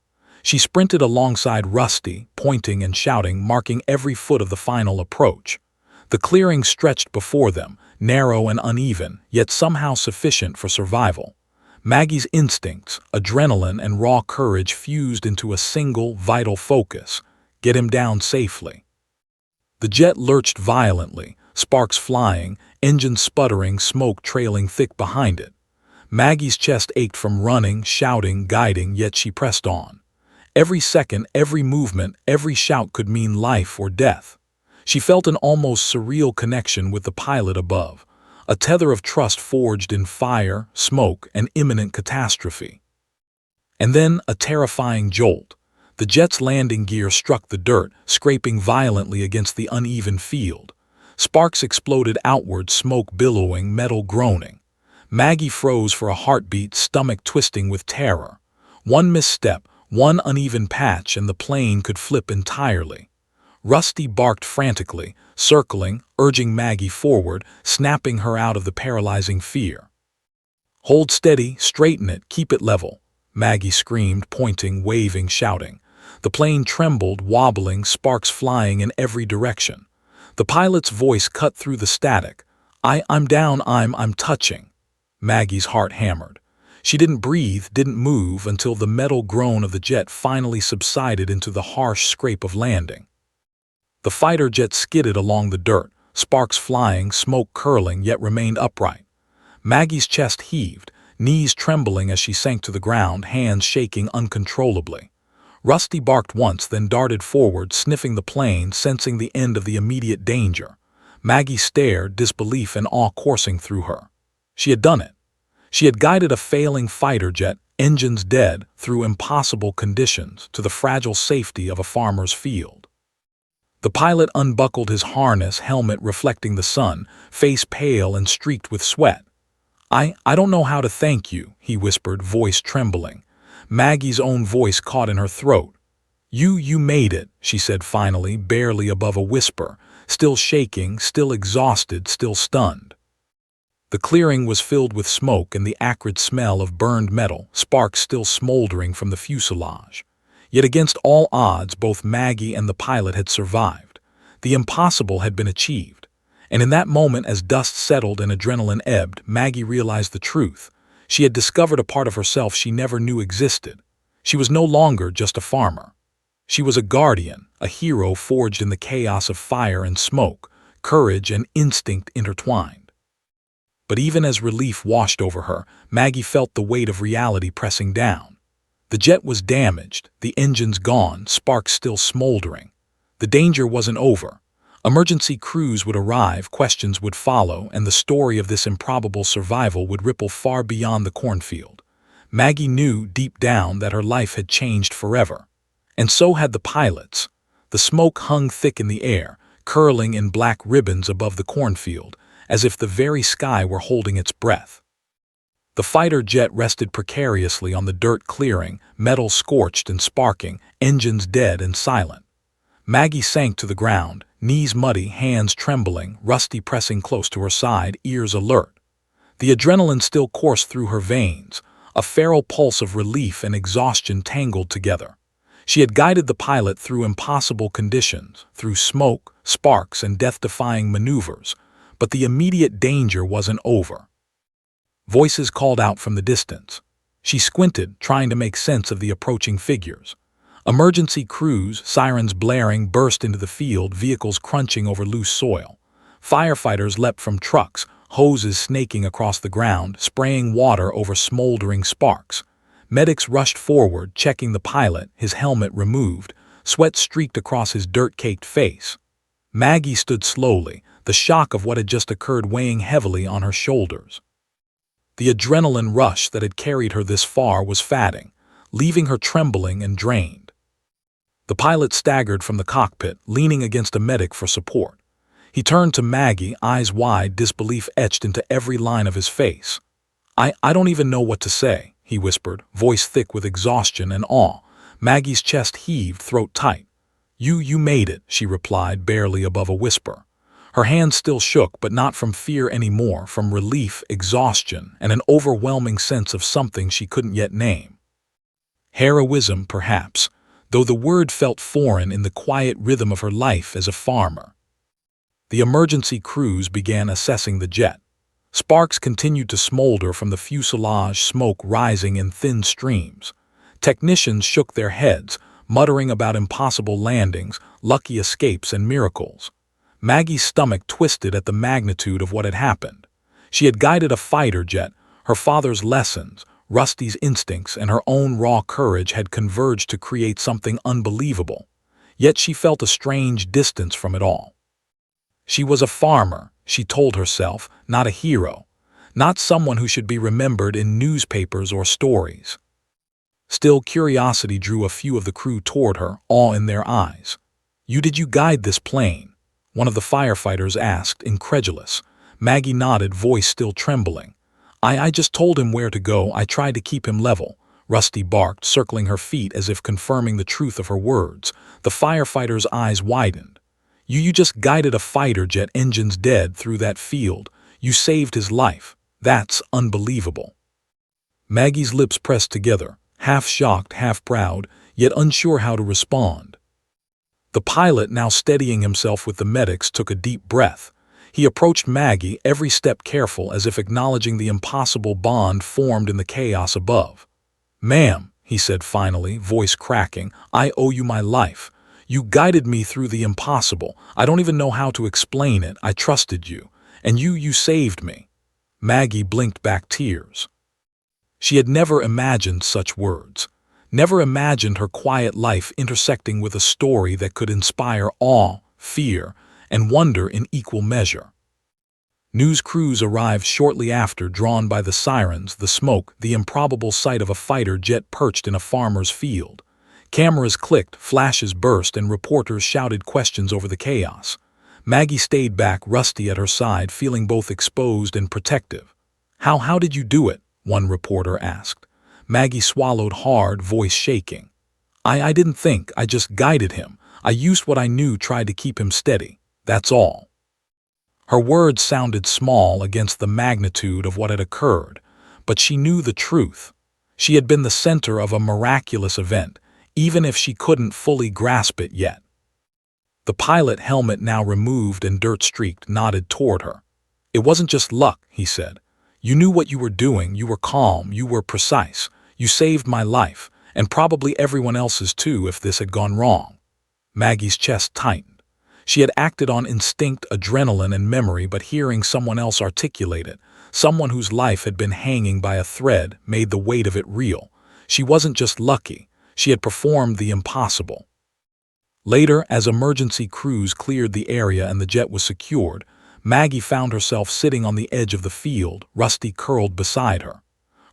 She sprinted alongside Rusty, pointing and shouting, marking every foot of the final approach. The clearing stretched before them, narrow and uneven, yet somehow sufficient for survival. Maggie's instincts, adrenaline, and raw courage fused into a single, vital focus: get him down safely. The jet lurched violently, sparks flying, engine sputtering, smoke trailing thick behind it. Maggie's chest ached from running, shouting, guiding, yet she pressed on. Every second, every movement, every shout could mean life or death. She felt an almost surreal connection with the pilot above, a tether of trust forged in fire, smoke, and imminent catastrophe. And then a terrifying jolt. The jet's landing gear struck the dirt, scraping violently against the uneven field. Sparks exploded outward, smoke billowing, metal groaning. Maggie froze for a heartbeat, stomach twisting with terror. One misstep, one uneven patch, and the plane could flip entirely. Rusty barked frantically, circling, urging Maggie forward, snapping her out of the paralyzing fear. "Hold steady, straighten it, keep it level," Maggie screamed, pointing, waving, shouting. The plane trembled, wobbling, sparks flying in every direction. The pilot's voice cut through the static. I'm down, I'm touching." Maggie's heart hammered. She didn't breathe, didn't move, until the metal groan of the jet finally subsided into the harsh scrape of landing. The fighter jet skidded along the dirt, sparks flying, smoke curling, yet remained upright. Maggie's chest heaved, knees trembling as she sank to the ground, hands shaking uncontrollably. Rusty barked once, then darted forward, sniffing the plane, sensing the end of the immediate danger. Maggie stared, disbelief and awe coursing through her. She had done it. She had guided a failing fighter jet, engines dead, through impossible conditions, to the fragile safety of a farmer's field. The pilot unbuckled his harness, helmet reflecting the sun, face pale and streaked with sweat. I don't know how to thank you," he whispered, voice trembling. Maggie's own voice caught in her throat. You made it," she said finally, barely above a whisper, still shaking, still exhausted, still stunned. The clearing was filled with smoke and the acrid smell of burned metal, sparks still smoldering from the fuselage. Yet against all odds, both Maggie and the pilot had survived. The impossible had been achieved. And in that moment, as dust settled and adrenaline ebbed, Maggie realized the truth. She had discovered a part of herself she never knew existed. She was no longer just a farmer. She was a guardian, a hero forged in the chaos of fire and smoke, courage and instinct intertwined. But even as relief washed over her, Maggie felt the weight of reality pressing down. The jet was damaged, the engines gone, sparks still smoldering. The danger wasn't over. Emergency crews would arrive, questions would follow, and the story of this improbable survival would ripple far beyond the cornfield. Maggie knew deep down that her life had changed forever. And so had the pilot's. The smoke hung thick in the air, curling in black ribbons above the cornfield, as if the very sky were holding its breath. The fighter jet rested precariously on the dirt clearing, metal scorched and sparking, engines dead and silent. Maggie sank to the ground, knees muddy, hands trembling, Rusty pressing close to her side, ears alert. The adrenaline still coursed through her veins, a feral pulse of relief and exhaustion tangled together. She had guided the pilot through impossible conditions, through smoke, sparks, and death-defying maneuvers, but the immediate danger wasn't over. Voices called out from the distance. She squinted, trying to make sense of the approaching figures. Emergency crews, sirens blaring, burst into the field, vehicles crunching over loose soil. Firefighters leapt from trucks, hoses snaking across the ground, spraying water over smoldering sparks. Medics rushed forward, checking the pilot, his helmet removed. Sweat streaked across his dirt-caked face. Maggie stood slowly, the shock of what had just occurred weighing heavily on her shoulders. The adrenaline rush that had carried her this far was fading, leaving her trembling and drained. The pilot staggered from the cockpit, leaning against a medic for support. He turned to Maggie, eyes wide, disbelief etched into every line of his face. I don't even know what to say," he whispered, voice thick with exhaustion and awe. Maggie's chest heaved, throat tight. You made it," she replied, barely above a whisper. Her hands still shook, but not from fear anymore, from relief, exhaustion, and an overwhelming sense of something she couldn't yet name. Heroism, perhaps, though the word felt foreign in the quiet rhythm of her life as a farmer. The emergency crews began assessing the jet. Sparks continued to smolder from the fuselage, smoke rising in thin streams. Technicians shook their heads, muttering about impossible landings, lucky escapes, and miracles. Maggie's stomach twisted at the magnitude of what had happened. She had guided a fighter jet. Her father's lessons, Rusty's instincts, and her own raw courage had converged to create something unbelievable. Yet she felt a strange distance from it all. She was a farmer, she told herself, not a hero, not someone who should be remembered in newspapers or stories. Still, curiosity drew a few of the crew toward her, awe in their eyes. Did you guide this plane?" one of the firefighters asked, incredulous. Maggie nodded, voice still trembling. I just told him where to go. I tried to keep him level," Rusty barked, circling her feet as if confirming the truth of her words. The firefighter's eyes widened. You just guided a fighter jet, engines dead, through that field. You saved his life. That's unbelievable." Maggie's lips pressed together, half shocked, half proud, yet unsure how to respond. The pilot, now steadying himself with the medics, took a deep breath. He approached Maggie, every step careful, as if acknowledging the impossible bond formed in the chaos above. "Ma'am," he said finally, voice cracking, "I owe you my life. You guided me through the impossible. I don't even know how to explain it. I trusted you. And you saved me." Maggie blinked back tears. She had never imagined such words. Never imagined her quiet life intersecting with a story that could inspire awe, fear, and wonder in equal measure. News crews arrived shortly after, drawn by the sirens, the smoke, the improbable sight of a fighter jet perched in a farmer's field. Cameras clicked, flashes burst, and reporters shouted questions over the chaos. Maggie stayed back, Rusty at her side, feeling both exposed and protective. How did you do it?" one reporter asked. Maggie swallowed hard, voice shaking. I didn't think, I just guided him. I used what I knew, tried to keep him steady. That's all." Her words sounded small against the magnitude of what had occurred, but she knew the truth. She had been the center of a miraculous event, even if she couldn't fully grasp it yet. The pilot, helmet now removed and dirt-streaked, nodded toward her. "It wasn't just luck," he said. "You knew what you were doing, you were calm, you were precise. You saved my life, and probably everyone else's too if this had gone wrong." Maggie's chest tightened. She had acted on instinct, adrenaline, and memory, but hearing someone else articulate it, someone whose life had been hanging by a thread, made the weight of it real. She wasn't just lucky, she had performed the impossible. Later, as emergency crews cleared the area and the jet was secured, Maggie found herself sitting on the edge of the field, Rusty curled beside her.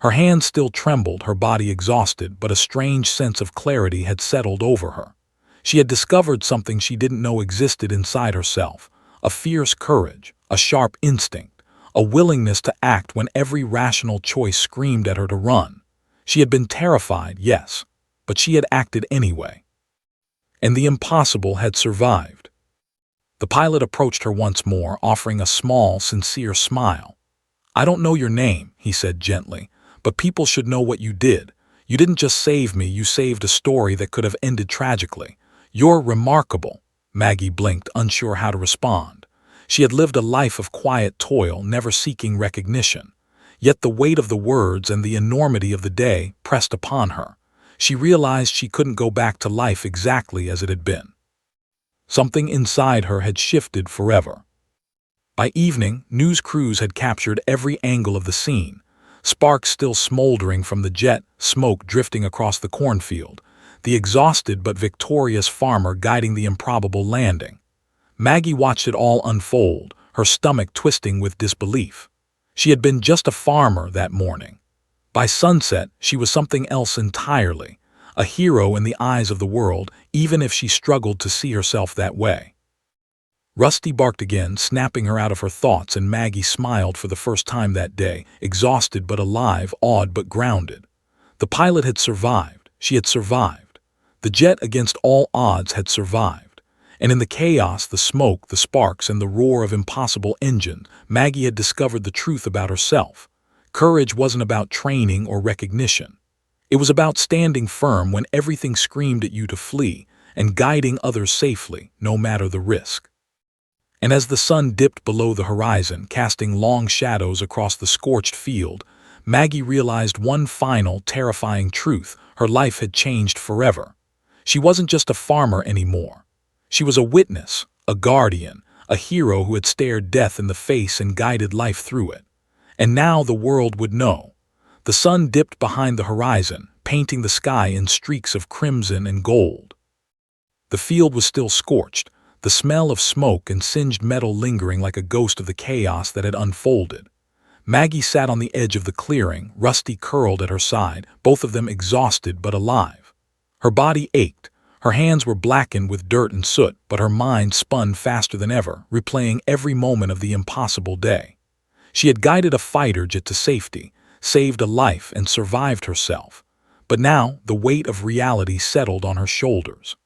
Her hands still trembled, her body exhausted, but a strange sense of clarity had settled over her. She had discovered something she didn't know existed inside herself, a fierce courage, a sharp instinct, a willingness to act when every rational choice screamed at her to run. She had been terrified, yes, but she had acted anyway. And the impossible had survived. The pilot approached her once more, offering a small, sincere smile. "I don't know your name," he said gently, "but people should know what you did. You didn't just save me, you saved a story that could have ended tragically. You're remarkable." Maggie blinked, unsure how to respond. She had lived a life of quiet toil, never seeking recognition. Yet the weight of the words and the enormity of the day pressed upon her. She realized she couldn't go back to life exactly as it had been. Something inside her had shifted forever. By evening, news crews had captured every angle of the scene. Sparks still smoldering from the jet, smoke drifting across the cornfield, the exhausted but victorious farmer guiding the improbable landing. Maggie watched it all unfold, her stomach twisting with disbelief. She had been just a farmer that morning. By sunset, she was something else entirely. A hero in the eyes of the world, even if she struggled to see herself that way. Rusty barked again, snapping her out of her thoughts, and Maggie smiled for the first time that day, exhausted but alive, awed but grounded. The pilot had survived. She had survived. The jet, against all odds, had survived. And in the chaos, the smoke, the sparks, and the roar of impossible engines, Maggie had discovered the truth about herself. Courage wasn't about training or recognition. It was about standing firm when everything screamed at you to flee and guiding others safely, no matter the risk. And as the sun dipped below the horizon, casting long shadows across the scorched field, Maggie realized one final, terrifying truth: her life had changed forever. She wasn't just a farmer anymore. She was a witness, a guardian, a hero who had stared death in the face and guided life through it. And now the world would know. The sun dipped behind the horizon, painting the sky in streaks of crimson and gold. The field was still scorched, the smell of smoke and singed metal lingering like a ghost of the chaos that had unfolded. Maggie sat on the edge of the clearing, Rusty curled at her side, both of them exhausted but alive. Her body ached, her hands were blackened with dirt and soot, but her mind spun faster than ever, replaying every moment of the impossible day. She had guided a fighter jet to safety, saved a life, and survived herself. But now the weight of reality settled on her shoulders.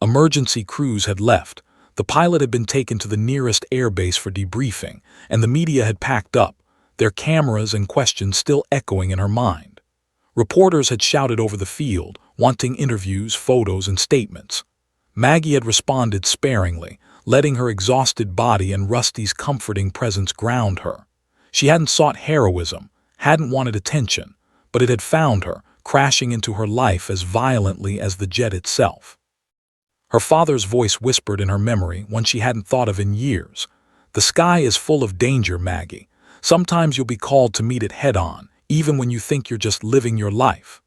Emergency crews had left, the pilot had been taken to the nearest airbase for debriefing, and the media had packed up, their cameras and questions still echoing in her mind. Reporters had shouted over the field, wanting interviews, photos, and statements. Maggie had responded sparingly, letting her exhausted body and Rusty's comforting presence ground her. She hadn't sought heroism, hadn't wanted attention, but it had found her, crashing into her life as violently as the jet itself. Her father's voice whispered in her memory, one she hadn't thought of in years. "The sky is full of danger, Maggie. Sometimes you'll be called to meet it head-on, even when you think you're just living your life."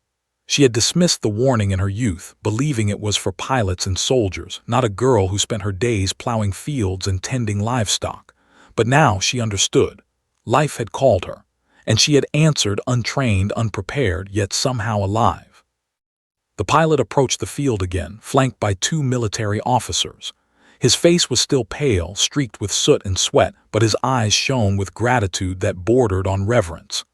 She had dismissed the warning in her youth, believing it was for pilots and soldiers, not a girl who spent her days plowing fields and tending livestock. But now she understood. Life had called her, and she had answered, untrained, unprepared, yet somehow alive. The pilot approached the field again, flanked by 2 military officers. His face was still pale, streaked with soot and sweat, but his eyes shone with gratitude that bordered on reverence.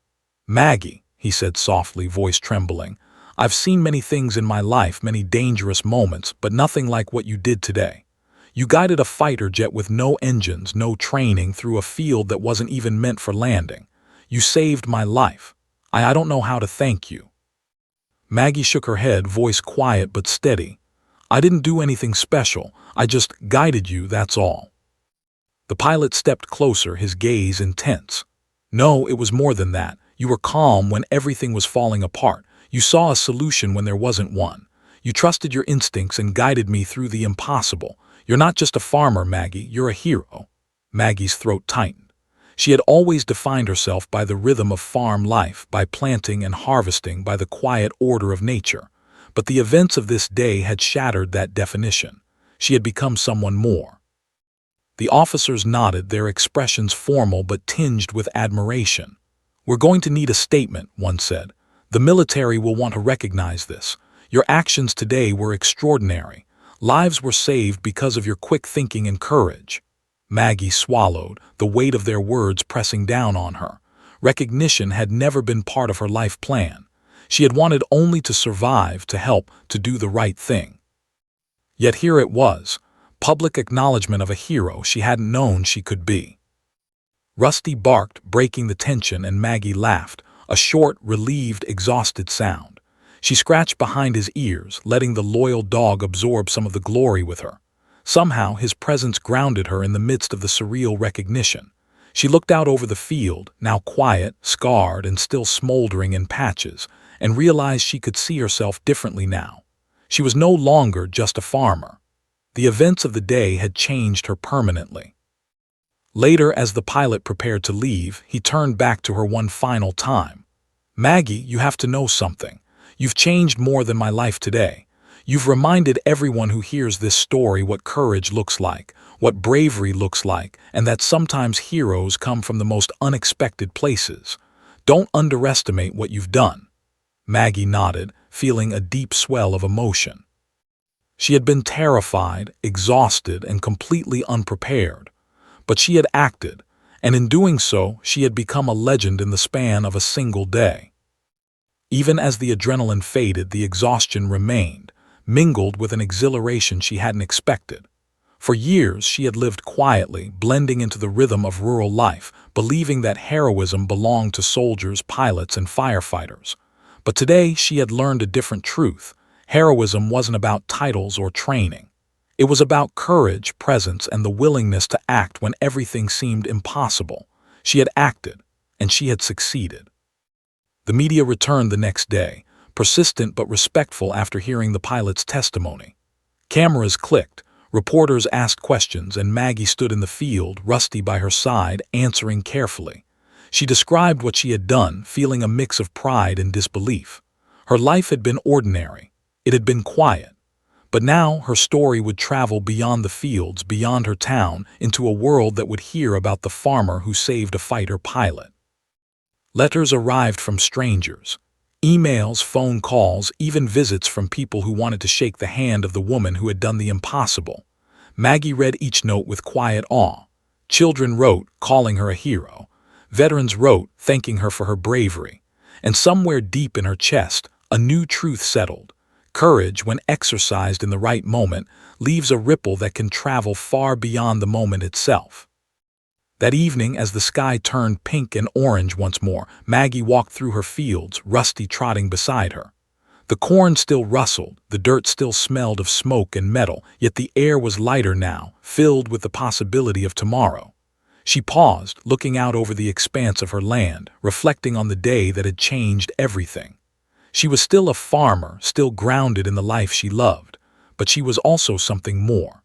"Maggie," he said softly, voice trembling, "I've seen many things in my life, many dangerous moments, but nothing like what you did today. You guided a fighter jet with no engines, no training, through a field that wasn't even meant for landing. You saved my life. I don't know how to thank you." Maggie shook her head, voice quiet but steady. "I didn't do anything special. I just guided you, that's all." The pilot stepped closer, his gaze intense. "No, it was more than that. You were calm when everything was falling apart. You saw a solution when there wasn't one. You trusted your instincts and guided me through the impossible. You're not just a farmer, Maggie, you're a hero." Maggie's throat tightened. She had always defined herself by the rhythm of farm life, by planting and harvesting, by the quiet order of nature. But the events of this day had shattered that definition. She had become someone more. The officers nodded, their expressions formal but tinged with admiration. "We're going to need a statement," one said. "The military will want to recognize this. Your actions today were extraordinary. Lives were saved because of your quick thinking and courage." Maggie swallowed, the weight of their words pressing down on her. Recognition had never been part of her life plan. She had wanted only to survive, to help, to do the right thing. Yet here it was, public acknowledgement of a hero she hadn't known she could be. Rusty barked, breaking the tension, and Maggie laughed, a short, relieved, exhausted sound. She scratched behind his ears, letting the loyal dog absorb some of the glory with her. Somehow, his presence grounded her in the midst of the surreal recognition. She looked out over the field, now quiet, scarred, and still smoldering in patches, and realized she could see herself differently now. She was no longer just a farmer. The events of the day had changed her permanently. Later, as the pilot prepared to leave, he turned back to her one final time. "Maggie, you have to know something. You've changed more than my life today. You've reminded everyone who hears this story what courage looks like, what bravery looks like, and that sometimes heroes come from the most unexpected places. Don't underestimate what you've done." Maggie nodded, feeling a deep swell of emotion. She had been terrified, exhausted, and completely unprepared. But she had acted, and in doing so, she had become a legend in the span of a single day. Even as the adrenaline faded, the exhaustion remained, mingled with an exhilaration she hadn't expected. For years, she had lived quietly, blending into the rhythm of rural life, believing that heroism belonged to soldiers, pilots, and firefighters. But today, she had learned a different truth. Heroism wasn't about titles or training. It was about courage, presence, and the willingness to act when everything seemed impossible. She had acted, and she had succeeded. The media returned the next day, persistent but respectful after hearing the pilot's testimony. Cameras clicked, reporters asked questions, and Maggie stood in the field, Rusty by her side, answering carefully. She described what she had done, feeling a mix of pride and disbelief. Her life had been ordinary. It had been quiet. But now her story would travel beyond the fields, beyond her town, into a world that would hear about the farmer who saved a fighter pilot. Letters arrived from strangers. Emails, phone calls, even visits from people who wanted to shake the hand of the woman who had done the impossible. Maggie read each note with quiet awe. Children wrote, calling her a hero. Veterans wrote, thanking her for her bravery. And somewhere deep in her chest, a new truth settled. Courage, when exercised in the right moment, leaves a ripple that can travel far beyond the moment itself. That evening, as the sky turned pink and orange once more, Maggie walked through her fields, Rusty trotting beside her. The corn still rustled, the dirt still smelled of smoke and metal, yet the air was lighter now, filled with the possibility of tomorrow. She paused, looking out over the expanse of her land, reflecting on the day that had changed everything. She was still a farmer, still grounded in the life she loved, but she was also something more.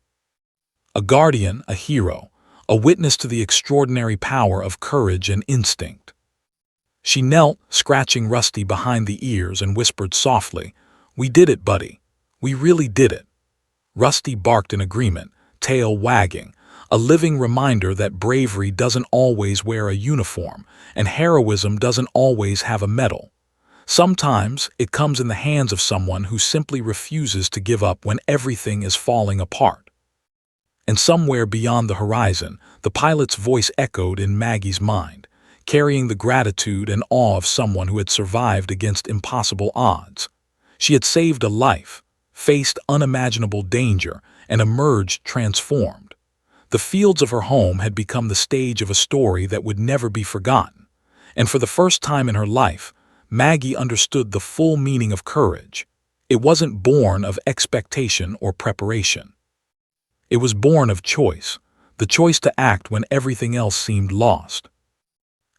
A guardian, a hero, a witness to the extraordinary power of courage and instinct. She knelt, scratching Rusty behind the ears, and whispered softly, "We did it, buddy. We really did it." Rusty barked in agreement, tail wagging, a living reminder that bravery doesn't always wear a uniform, and heroism doesn't always have a medal. Sometimes it comes in the hands of someone who simply refuses to give up when everything is falling apart. And somewhere beyond the horizon, the pilot's voice echoed in Maggie's mind, carrying the gratitude and awe of someone who had survived against impossible odds. She had saved a life, faced unimaginable danger, and emerged transformed. The fields of her home had become the stage of a story that would never be forgotten. And for the first time in her life, Maggie understood the full meaning of courage. It wasn't born of expectation or preparation. It was born of choice, the choice to act when everything else seemed lost.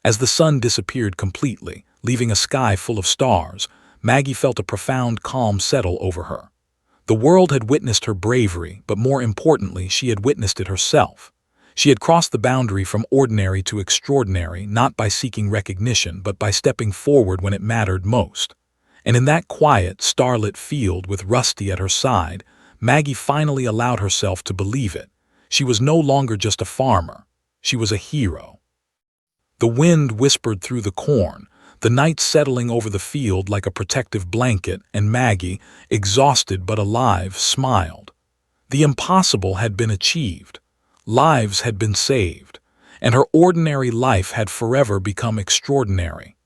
As the sun disappeared completely, leaving a sky full of stars, Maggie felt a profound calm settle over her. The world had witnessed her bravery, but more importantly, she had witnessed it herself. She had crossed the boundary from ordinary to extraordinary, not by seeking recognition, but by stepping forward when it mattered most. And in that quiet, starlit field with Rusty at her side, Maggie finally allowed herself to believe it. She was no longer just a farmer. She was a hero. The wind whispered through the corn, the night settling over the field like a protective blanket, and Maggie, exhausted but alive, smiled. The impossible had been achieved. Lives had been saved, and her ordinary life had forever become extraordinary.